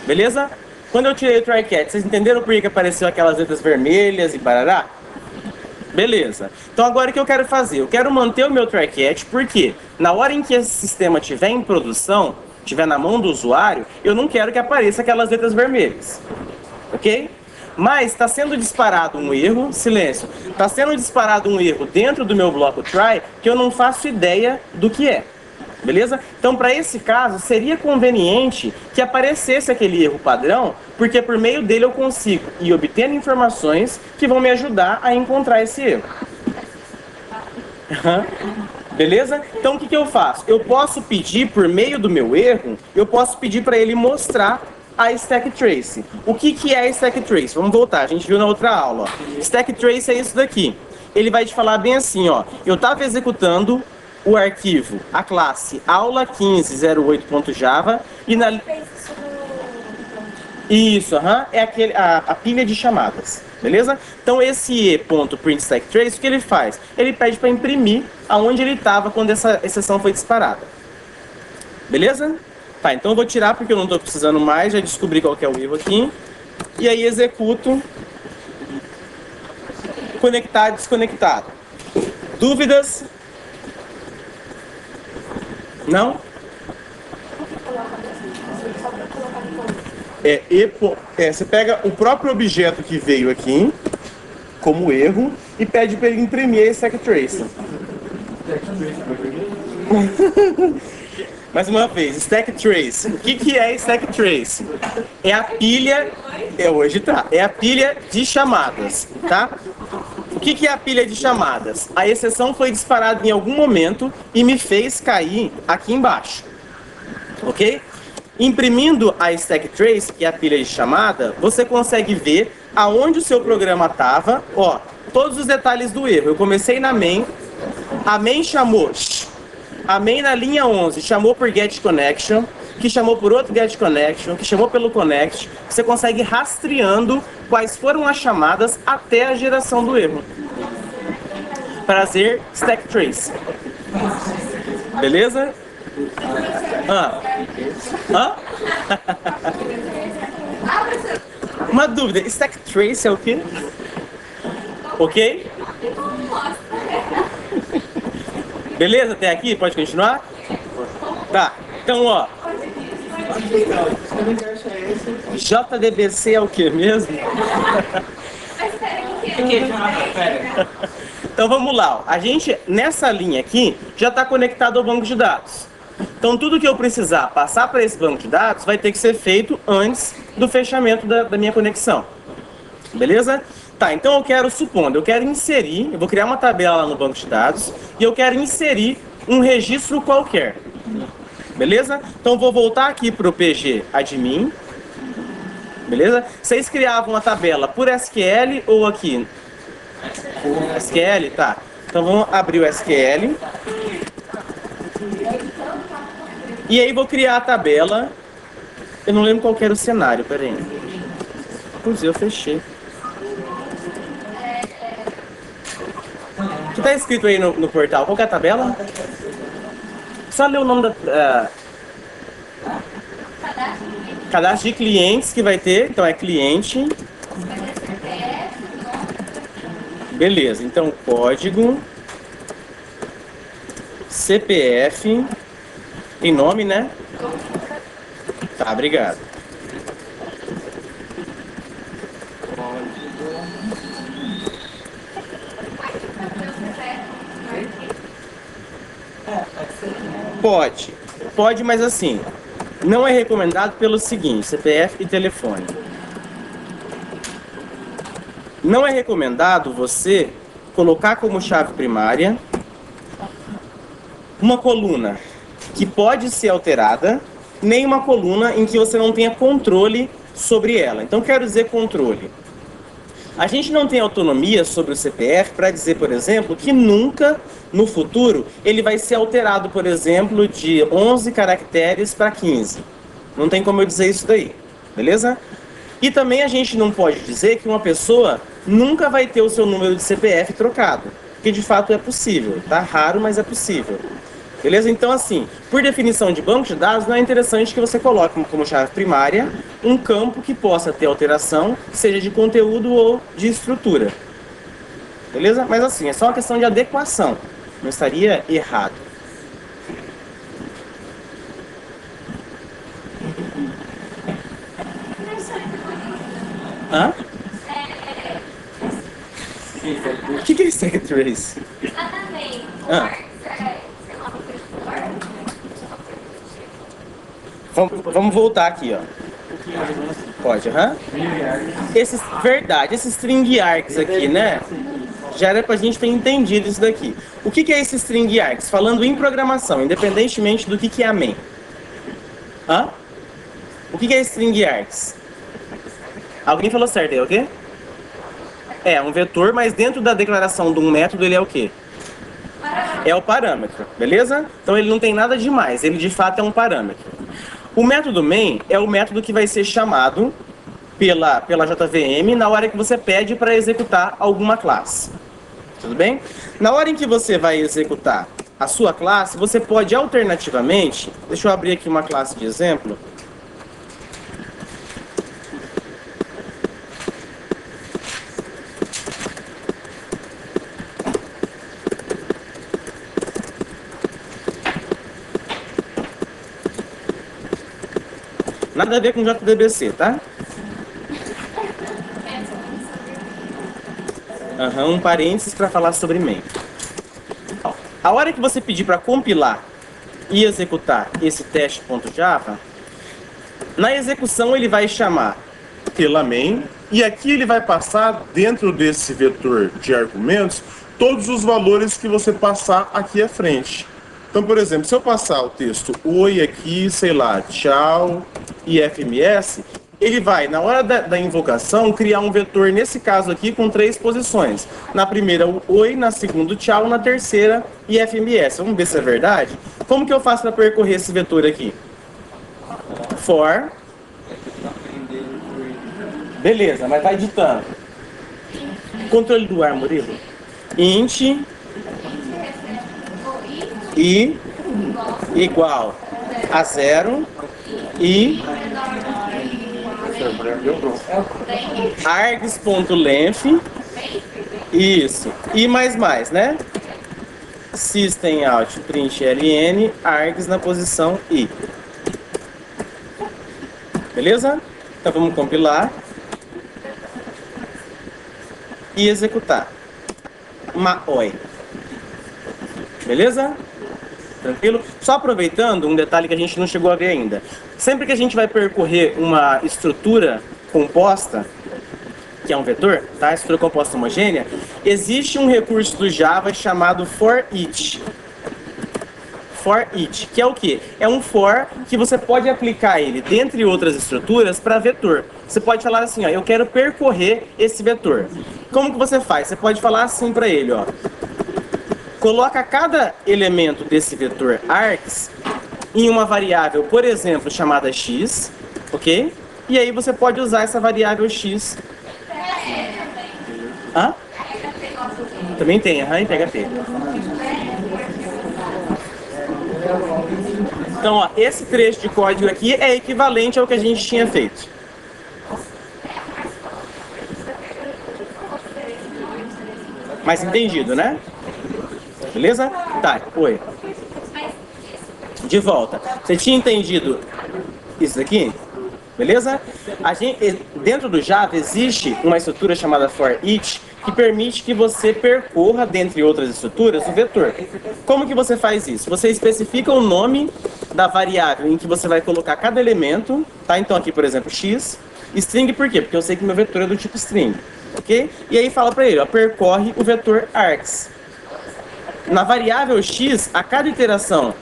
Beleza? Quando eu tirei o try catch, vocês entenderam por que apareceu aquelas letras vermelhas e barará? Beleza. Então agora o que eu quero fazer? Eu quero manter o meu try catch, porque na hora em que esse sistema estiver em produção, estiver na mão do usuário, eu não quero que apareça aquelas letras vermelhas. Ok? Mas está sendo disparado um erro, silêncio, está sendo disparado um erro dentro do meu bloco try que eu não faço ideia do que é. Beleza? Então, para esse caso, seria conveniente que aparecesse aquele erro padrão, porque por meio dele eu consigo ir obtendo informações que vão me ajudar a encontrar esse erro. Beleza? Então, o que eu faço? Eu posso pedir, por meio do meu erro, eu posso pedir para ele mostrar a stack trace. O que é a stack trace? Vamos voltar, a gente viu na outra aula. Ó. Stack trace é isso daqui. Ele vai te falar bem assim, ó. Eu estava executando o arquivo, a classe aula1508.java e na... Isso, é a pilha de chamadas, beleza? Então esse .print stack trace, o que ele faz? Ele pede para imprimir aonde ele estava quando essa exceção foi disparada. Beleza? Tá, então eu vou tirar porque eu não estou precisando mais, já descobri qual que é o erro aqui. E aí executo conectar desconectado. Dúvidas? Não? Você pega o próprio objeto que veio aqui, como erro, e pede para ele imprimir a stack trace. Mais uma vez, stack trace. O que é stack trace? É a pilha... É a pilha de chamadas, tá? O que é a pilha de chamadas? A exceção foi disparada em algum momento e me fez cair aqui embaixo. Ok? Imprimindo a stack trace, que é a pilha de chamada, você consegue ver aonde o seu programa estava. Ó, todos os detalhes do erro. Eu comecei na main, a main chamou... A main na linha 11 chamou por get connection, que chamou por outro get connection, que chamou pelo connect. Você consegue ir rastreando quais foram as chamadas até a geração do erro. Prazer, stack trace. Beleza? Uma dúvida, stack trace é o quê? Ok? Beleza? Até aqui? Pode continuar? Tá. Então, ó. JDBC é o que mesmo? Então vamos lá. Ó. A gente, nessa linha aqui, já está conectado ao banco de dados. Então tudo que eu precisar passar para esse banco de dados vai ter que ser feito antes do fechamento da minha conexão. Beleza? Tá, então eu quero, supondo, eu quero inserir, eu vou criar uma tabela lá no banco de dados e eu quero inserir um registro qualquer. Beleza? Então vou voltar aqui para o PG admin. Beleza? Vocês criavam a tabela por SQL ou aqui? SQL, tá. Então vamos abrir o SQL. E aí vou criar a tabela. Eu não lembro qual que era o cenário, peraí. Pois eu fechei. O que está escrito aí no portal? Qual que é a tabela? Só ler o nome da... cadastro de clientes que vai ter. Então é cliente. Beleza, então código. CPF. Tem nome, né? Tá, obrigado. Pode. Pode, mas assim, não é recomendado pelo seguinte, CPF e telefone. Não é recomendado você colocar como chave primária uma coluna que pode ser alterada, nem uma coluna em que você não tenha controle sobre ela. Então, quero dizer controle. A gente não tem autonomia sobre o CPF para dizer, por exemplo, que nunca no futuro ele vai ser alterado, por exemplo, de 11 caracteres para 15. Não tem como eu dizer isso daí, beleza? E também a gente não pode dizer que uma pessoa nunca vai ter o seu número de CPF trocado, porque de fato é possível, tá? Raro, mas é possível. Beleza? Então, assim, por definição de banco de dados, não é interessante que você coloque como chave primária um campo que possa ter alteração, seja de conteúdo ou de estrutura. Beleza? Mas assim, é só uma questão de adequação. Não estaria errado. Hã? O que é Stack Trace? Exatamente. Ah. Vamos voltar aqui, ó. Pode, aham. Verdade, esses string args aqui, né? Já era pra gente ter entendido isso daqui. O que é esse string args? Falando em programação, independentemente do que é a main. Hã? O que é string args? Alguém falou certo aí, ok? É um vetor, mas dentro da declaração de um método ele é o quê? É o parâmetro, beleza? Então ele não tem nada demais, ele de fato é um parâmetro. O método main é o método que vai ser chamado pela JVM na hora que você pede para executar alguma classe. Tudo bem? Na hora em que você vai executar a sua classe, você pode alternativamente, deixa eu abrir aqui uma classe de exemplo. Nada a ver com JDBC, tá? Um parênteses para falar sobre main. A hora que você pedir para compilar e executar esse teste.java, na execução ele vai chamar pela main, e aqui ele vai passar dentro desse vetor de argumentos todos os valores que você passar aqui à frente. Então, por exemplo, se eu passar o texto oi aqui, sei lá, tchau e FMS, ele vai, na hora da invocação, criar um vetor, nesse caso aqui, com 3 posições. Na primeira, o oi, na segunda, o tchau, na terceira, IFMS. Vamos ver se é verdade? Como que eu faço para percorrer esse vetor aqui? For. Beleza, mas vai ditando. Controle do ar, Murilo. Int i igual a 0 e args.length, isso, e mais, né? System out print ln args na posição i. Beleza? Então vamos compilar e executar. Maoi. Beleza? Tranquilo? Só aproveitando um detalhe que a gente não chegou a ver ainda. Sempre que a gente vai percorrer uma estrutura composta, que é um vetor, tá? Estrutura composta homogênea, existe um recurso do Java chamado for-each. For-each, que é o quê? É um for que você pode aplicar ele, dentre outras estruturas, para vetor. Você pode falar assim, ó, eu quero percorrer esse vetor. Como que você faz? Você pode falar assim para ele, ó. Coloca cada elemento desse vetor args em uma variável, por exemplo, chamada x, ok? E aí você pode usar essa variável x. Hã? Também tem, em PHP. Então, ó, esse trecho de código aqui é equivalente ao que a gente tinha feito. Mas entendido, né? Beleza? Tá, oi. De volta. Você tinha entendido isso daqui? Beleza? Dentro do Java existe uma estrutura chamada for each que permite que você percorra, dentre outras estruturas, o vetor. Como que você faz isso? Você especifica o nome da variável em que você vai colocar cada elemento, tá? Então aqui, por exemplo, x. String por quê? Porque eu sei que meu vetor é do tipo string, ok? E aí fala para ele, ó, percorre o vetor args. Na variável x, a cada iteração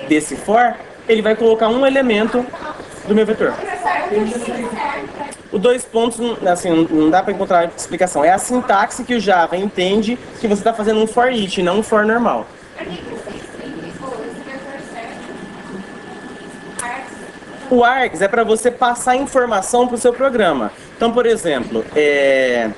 desse for, ele vai colocar um elemento do meu vetor. O dois pontos, assim, não dá para encontrar explicação. É a sintaxe que o Java entende que você está fazendo um for each, não um for normal. O args é para você passar informação para o seu programa. Então, por exemplo, Qualquer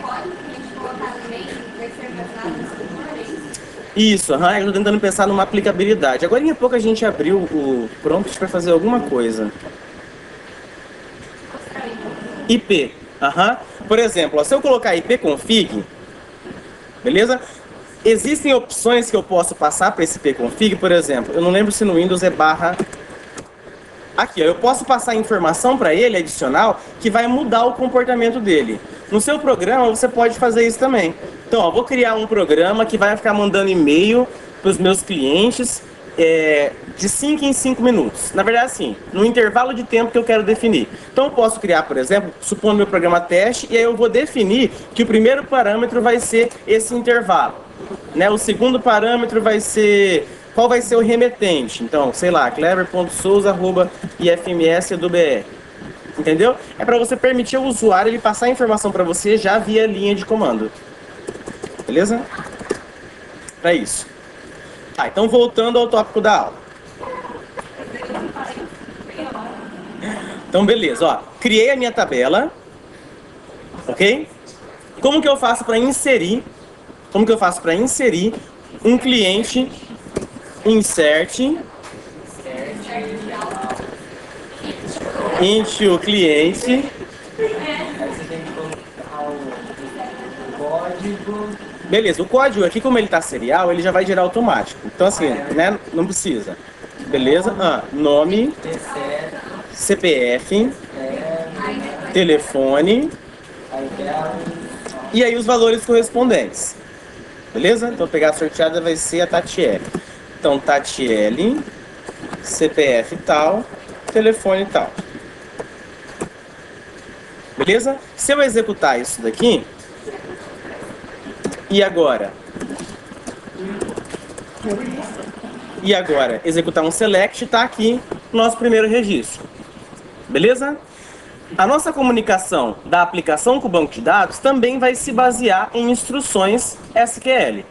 código que a gente colocar no meio vai ser armazenado no estrutura, é isso? isso, eu estou tentando pensar numa aplicabilidade. Agora, em pouco, a gente abriu o prompt para fazer alguma coisa. IP. Por exemplo, ó, se eu colocar ipconfig, beleza? Existem opções que eu posso passar para esse ipconfig, por exemplo, eu não lembro se no Windows é barra... Aqui, ó, eu posso passar informação para ele, adicional, que vai mudar o comportamento dele. No seu programa, você pode fazer isso também. Então, ó, vou criar um programa que vai ficar mandando e-mail para os meus clientes de 5 em 5 minutos. Na verdade, assim, no intervalo de tempo que eu quero definir. Então, eu posso criar, por exemplo, supondo meu programa teste, e aí eu vou definir que o primeiro parâmetro vai ser esse intervalo, né? O segundo parâmetro vai ser... Qual vai ser o remetente? Então, sei lá, clever.souza@ifms.br. Entendeu? É para você permitir ao usuário ele passar a informação para você já via linha de comando. Beleza? Para isso. Tá, então voltando ao tópico da aula. Então, beleza, ó. Criei a minha tabela. Ok? Como que eu faço para inserir? Como que eu faço para inserir um cliente insert into o cliente? Aí você tem que colocar o código. Beleza, o código aqui, como ele tá serial, ele já vai gerar automático. Então assim, né, não precisa. Beleza? Nome, CPF, telefone e aí os valores correspondentes. Beleza? Então pegar a sorteada vai ser a Tatiele. Então Tatiele, CPF tal, telefone tal. Beleza? Se eu executar isso daqui, e agora executar um select, tá aqui o nosso primeiro registro. Beleza? A nossa comunicação da aplicação com o banco de dados também vai se basear em instruções SQL.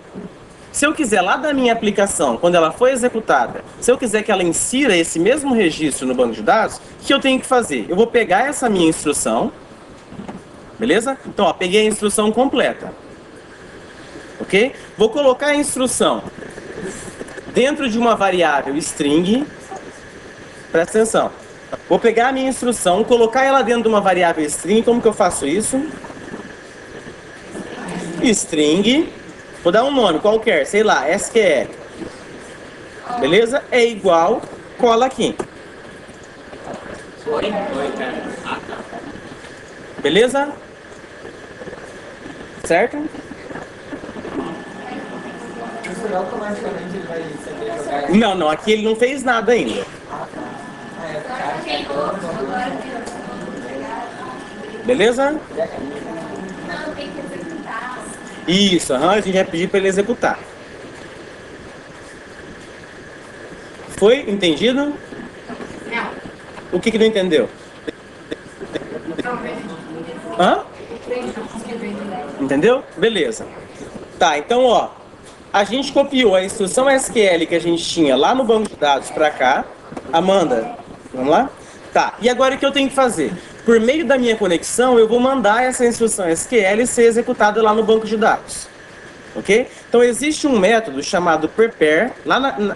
Se eu quiser lá da minha aplicação, quando ela foi executada, se eu quiser que ela insira esse mesmo registro no banco de dados, o que eu tenho que fazer? Eu vou pegar essa minha instrução, beleza? Então, ó, peguei a instrução completa. Ok? Vou colocar a instrução dentro de uma variável string. Presta atenção. Vou pegar a minha instrução, colocar ela dentro de uma variável string. Como que eu faço isso? String. Vou dar um nome qualquer, sei lá, SQL. Beleza? É igual, cola aqui. Beleza? Certo? Isso automaticamente ele vai saber jogar. Não, aqui ele não fez nada ainda. Beleza? Não, tem que executar. Isso, a gente vai pedir para ele executar. Foi entendido? Não. O que não entendeu? Hã? Entendeu? Beleza. Tá, então ó, a gente copiou a instrução SQL que a gente tinha lá no banco de dados para cá. Amanda, vamos lá? Tá, e agora o que eu tenho que fazer? Por meio da minha conexão, eu vou mandar essa instrução SQL ser executada lá no banco de dados. Ok? Então existe um método chamado prepare,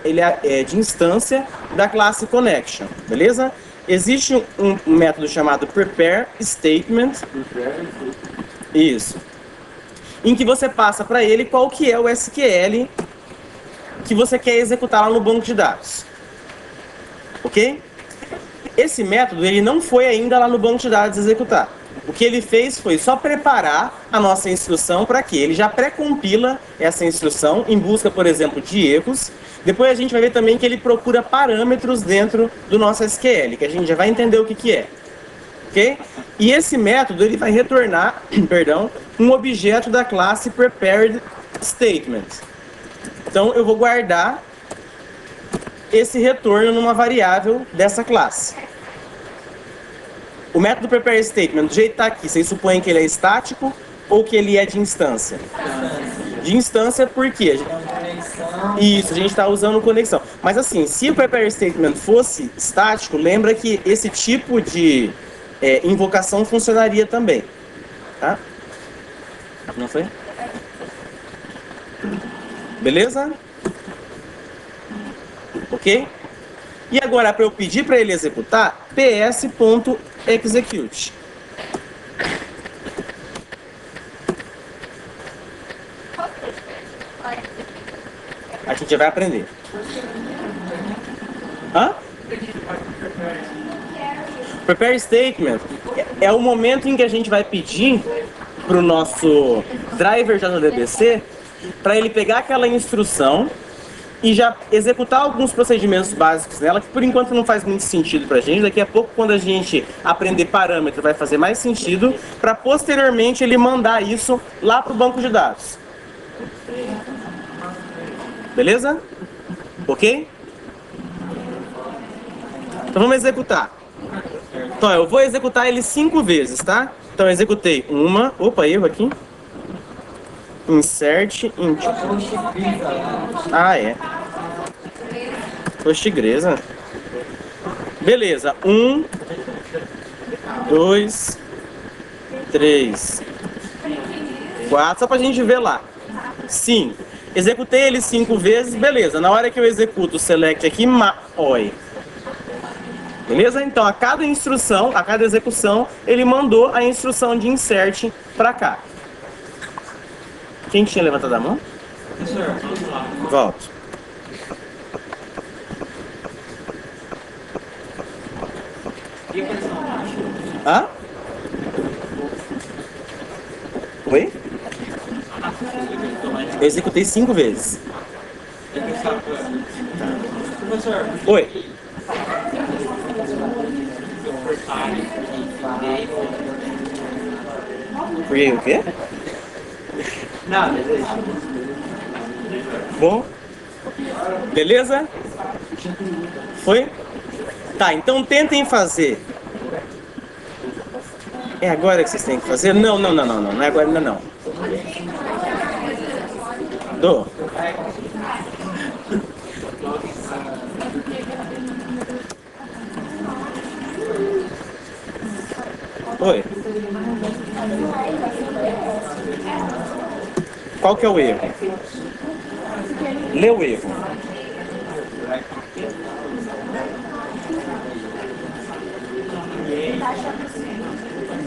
ele é de instância da classe connection, beleza? Existe um método chamado prepare statement, isso, em que você passa para ele qual que é o SQL que você quer executar lá no banco de dados. Ok? Esse método ele não foi ainda lá no banco de dados executar. O que ele fez foi só preparar a nossa instrução para quê? Ele já pré-compila essa instrução em busca, por exemplo, de erros. Depois a gente vai ver também que ele procura parâmetros dentro do nosso SQL, que a gente já vai entender o que é. Ok? E esse método ele vai retornar, perdão, um objeto da classe prepared statement. Então eu vou guardar esse retorno numa variável dessa classe. O método prepare statement, do jeito que está aqui, vocês supõem que ele é estático ou que ele é de instância? De instância por quê? Isso, a gente está usando conexão. Mas assim, se o prepare statement fosse estático, lembra que esse tipo de invocação funcionaria também. Tá? Não foi? Beleza? Ok? E agora, para eu pedir para ele executar, ps.execute. A gente já vai aprender. Hã? Prepare statement é o momento em que a gente vai pedir para o nosso driver JDBC para ele pegar aquela instrução e já executar alguns procedimentos básicos nela, que por enquanto não faz muito sentido pra gente. Daqui a pouco, quando a gente aprender parâmetro, vai fazer mais sentido, para posteriormente ele mandar isso lá pro banco de dados. Beleza? Ok? Então vamos executar. Então eu vou executar ele 5 vezes, tá? Então eu executei uma... Opa, erro aqui. Insert int. Ah, é. Postgresa. Beleza. 1, 2, 3, 4. Só pra gente ver lá. 5. Executei ele 5 vezes. Beleza. Na hora que eu executo o select aqui, oi. Beleza? Então a cada instrução, a cada execução, ele mandou a instrução de insert pra cá. Quem tinha levantado a mão? Volto. Hã? Oi? Eu executei 5 vezes. Oi? Porque o quê? Não, beleza. Bom? Beleza? Foi? Tá, então tentem fazer. É agora que vocês têm que fazer? Não, não, não, não, não. Não é agora ainda não. Dou. Oi. Qual que é o erro? Lê o erro.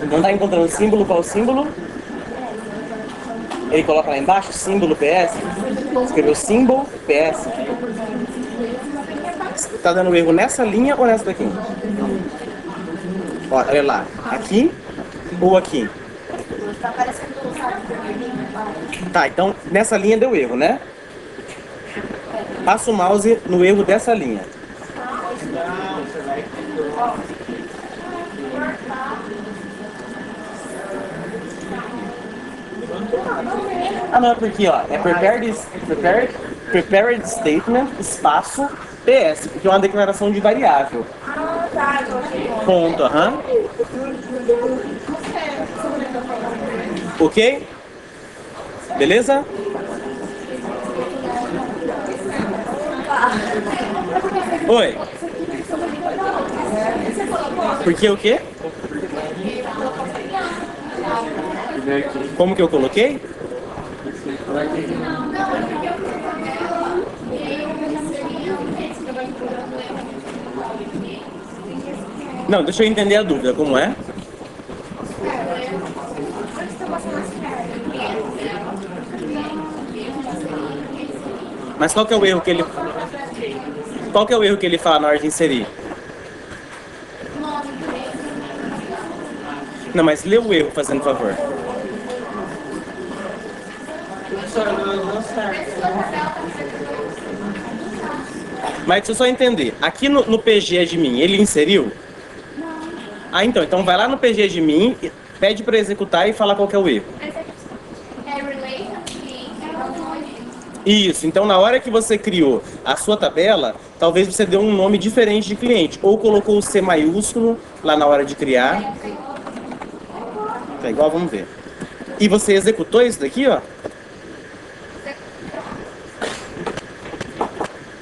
Não está encontrando símbolo? Qual o símbolo? Ele coloca lá embaixo, símbolo PS. Escreveu símbolo PS. Está dando erro nessa linha ou nessa daqui? Olha lá, aqui ou aqui? Tá, então nessa linha deu erro, né? Passa o mouse no erro dessa linha. Ah, não, é porque, ó, é prepared statement, espaço, PS, porque é uma declaração de variável. Ponto, aham. Ok? Beleza? Oi. Porque o quê? Como que eu coloquei? Não, deixa eu entender a dúvida, como é? Mas qual que é o erro que ele... Qual que é o erro que ele fala na hora de inserir? Não, mas lê o erro, fazendo favor. Mas deixa eu só entender. Aqui no PG admin, ele inseriu? Ah, então vai lá no PG admin, pede para executar e fala qual que é o erro. Isso, então na hora que você criou a sua tabela, talvez você deu um nome diferente de cliente, ou colocou o C maiúsculo lá na hora de criar. Tá igual, vamos ver. E você executou isso daqui, ó.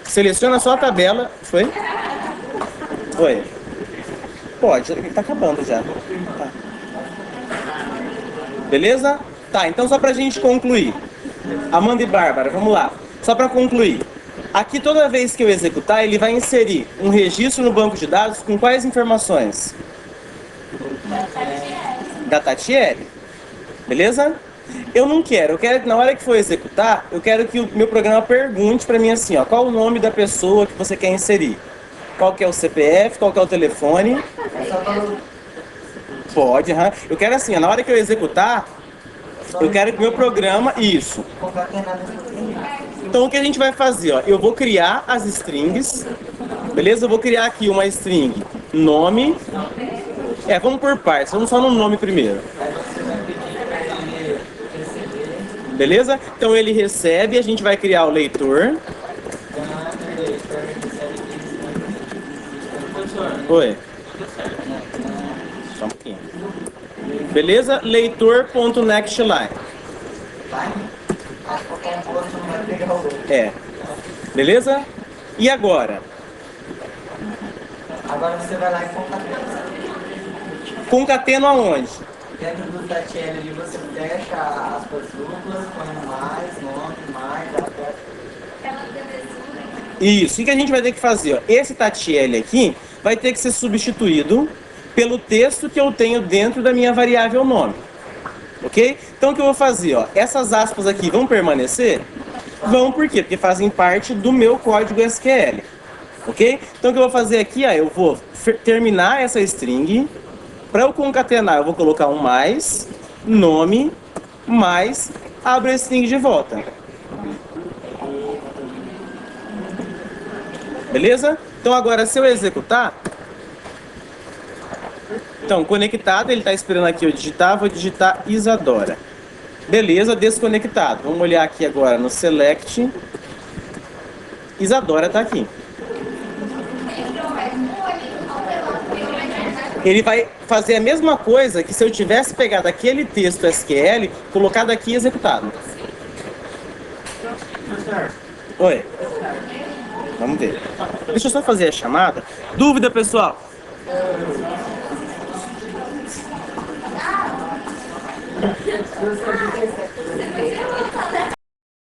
Seleciona só a tabela. Foi? Foi. Pode, tá acabando já. Tá. Beleza? Tá, então só pra gente concluir. Amanda e Bárbara, vamos lá. Só pra concluir. Aqui toda vez que eu executar, ele vai inserir um registro no banco de dados com quais informações? Da Tatiele. Beleza? Eu quero que na hora que for executar, eu quero que o meu programa pergunte pra mim assim, ó, qual o nome da pessoa que você quer inserir? Qual que é o CPF, qual que é o telefone? Pode, aham. Eu quero assim, ó, na hora que eu executar, eu quero que o meu programa... Isso. Então o que a gente vai fazer, ó? Eu vou criar as strings, beleza? Eu vou criar aqui uma string nome. Vamos por partes, vamos só no nome primeiro. Beleza? Então ele recebe, a gente vai criar o leitor. Oi. Só um pouquinho. Beleza? Leitor.nextLine. Beleza? E agora? Agora você vai lá e concatena. Concateno aonde? Dentro do Tatiele ali você fecha aspas duplas, põe mais, nome, mais, aperta. Isso. O que a gente vai ter que fazer? Ó? Esse Tatiele aqui vai ter que ser substituído pelo texto que eu tenho dentro da minha variável nome. Ok? Então o que eu vou fazer? Ó? Essas aspas aqui vão permanecer? Vão, por quê? Porque fazem parte do meu código SQL. Ok? Então o que eu vou fazer aqui? Ó, eu vou terminar essa string. Para eu concatenar, eu vou colocar um mais, nome, mais, abro a string de volta. Beleza? Então agora, se eu executar... Então, conectado, ele está esperando aqui eu digitar, vou digitar Isadora. Beleza, desconectado. Vamos olhar aqui agora no Select. Isadora está aqui. Ele vai fazer a mesma coisa que se eu tivesse pegado aquele texto SQL, colocado aqui e executado. Oi. Vamos ver. Deixa eu só fazer a chamada. Dúvida, pessoal?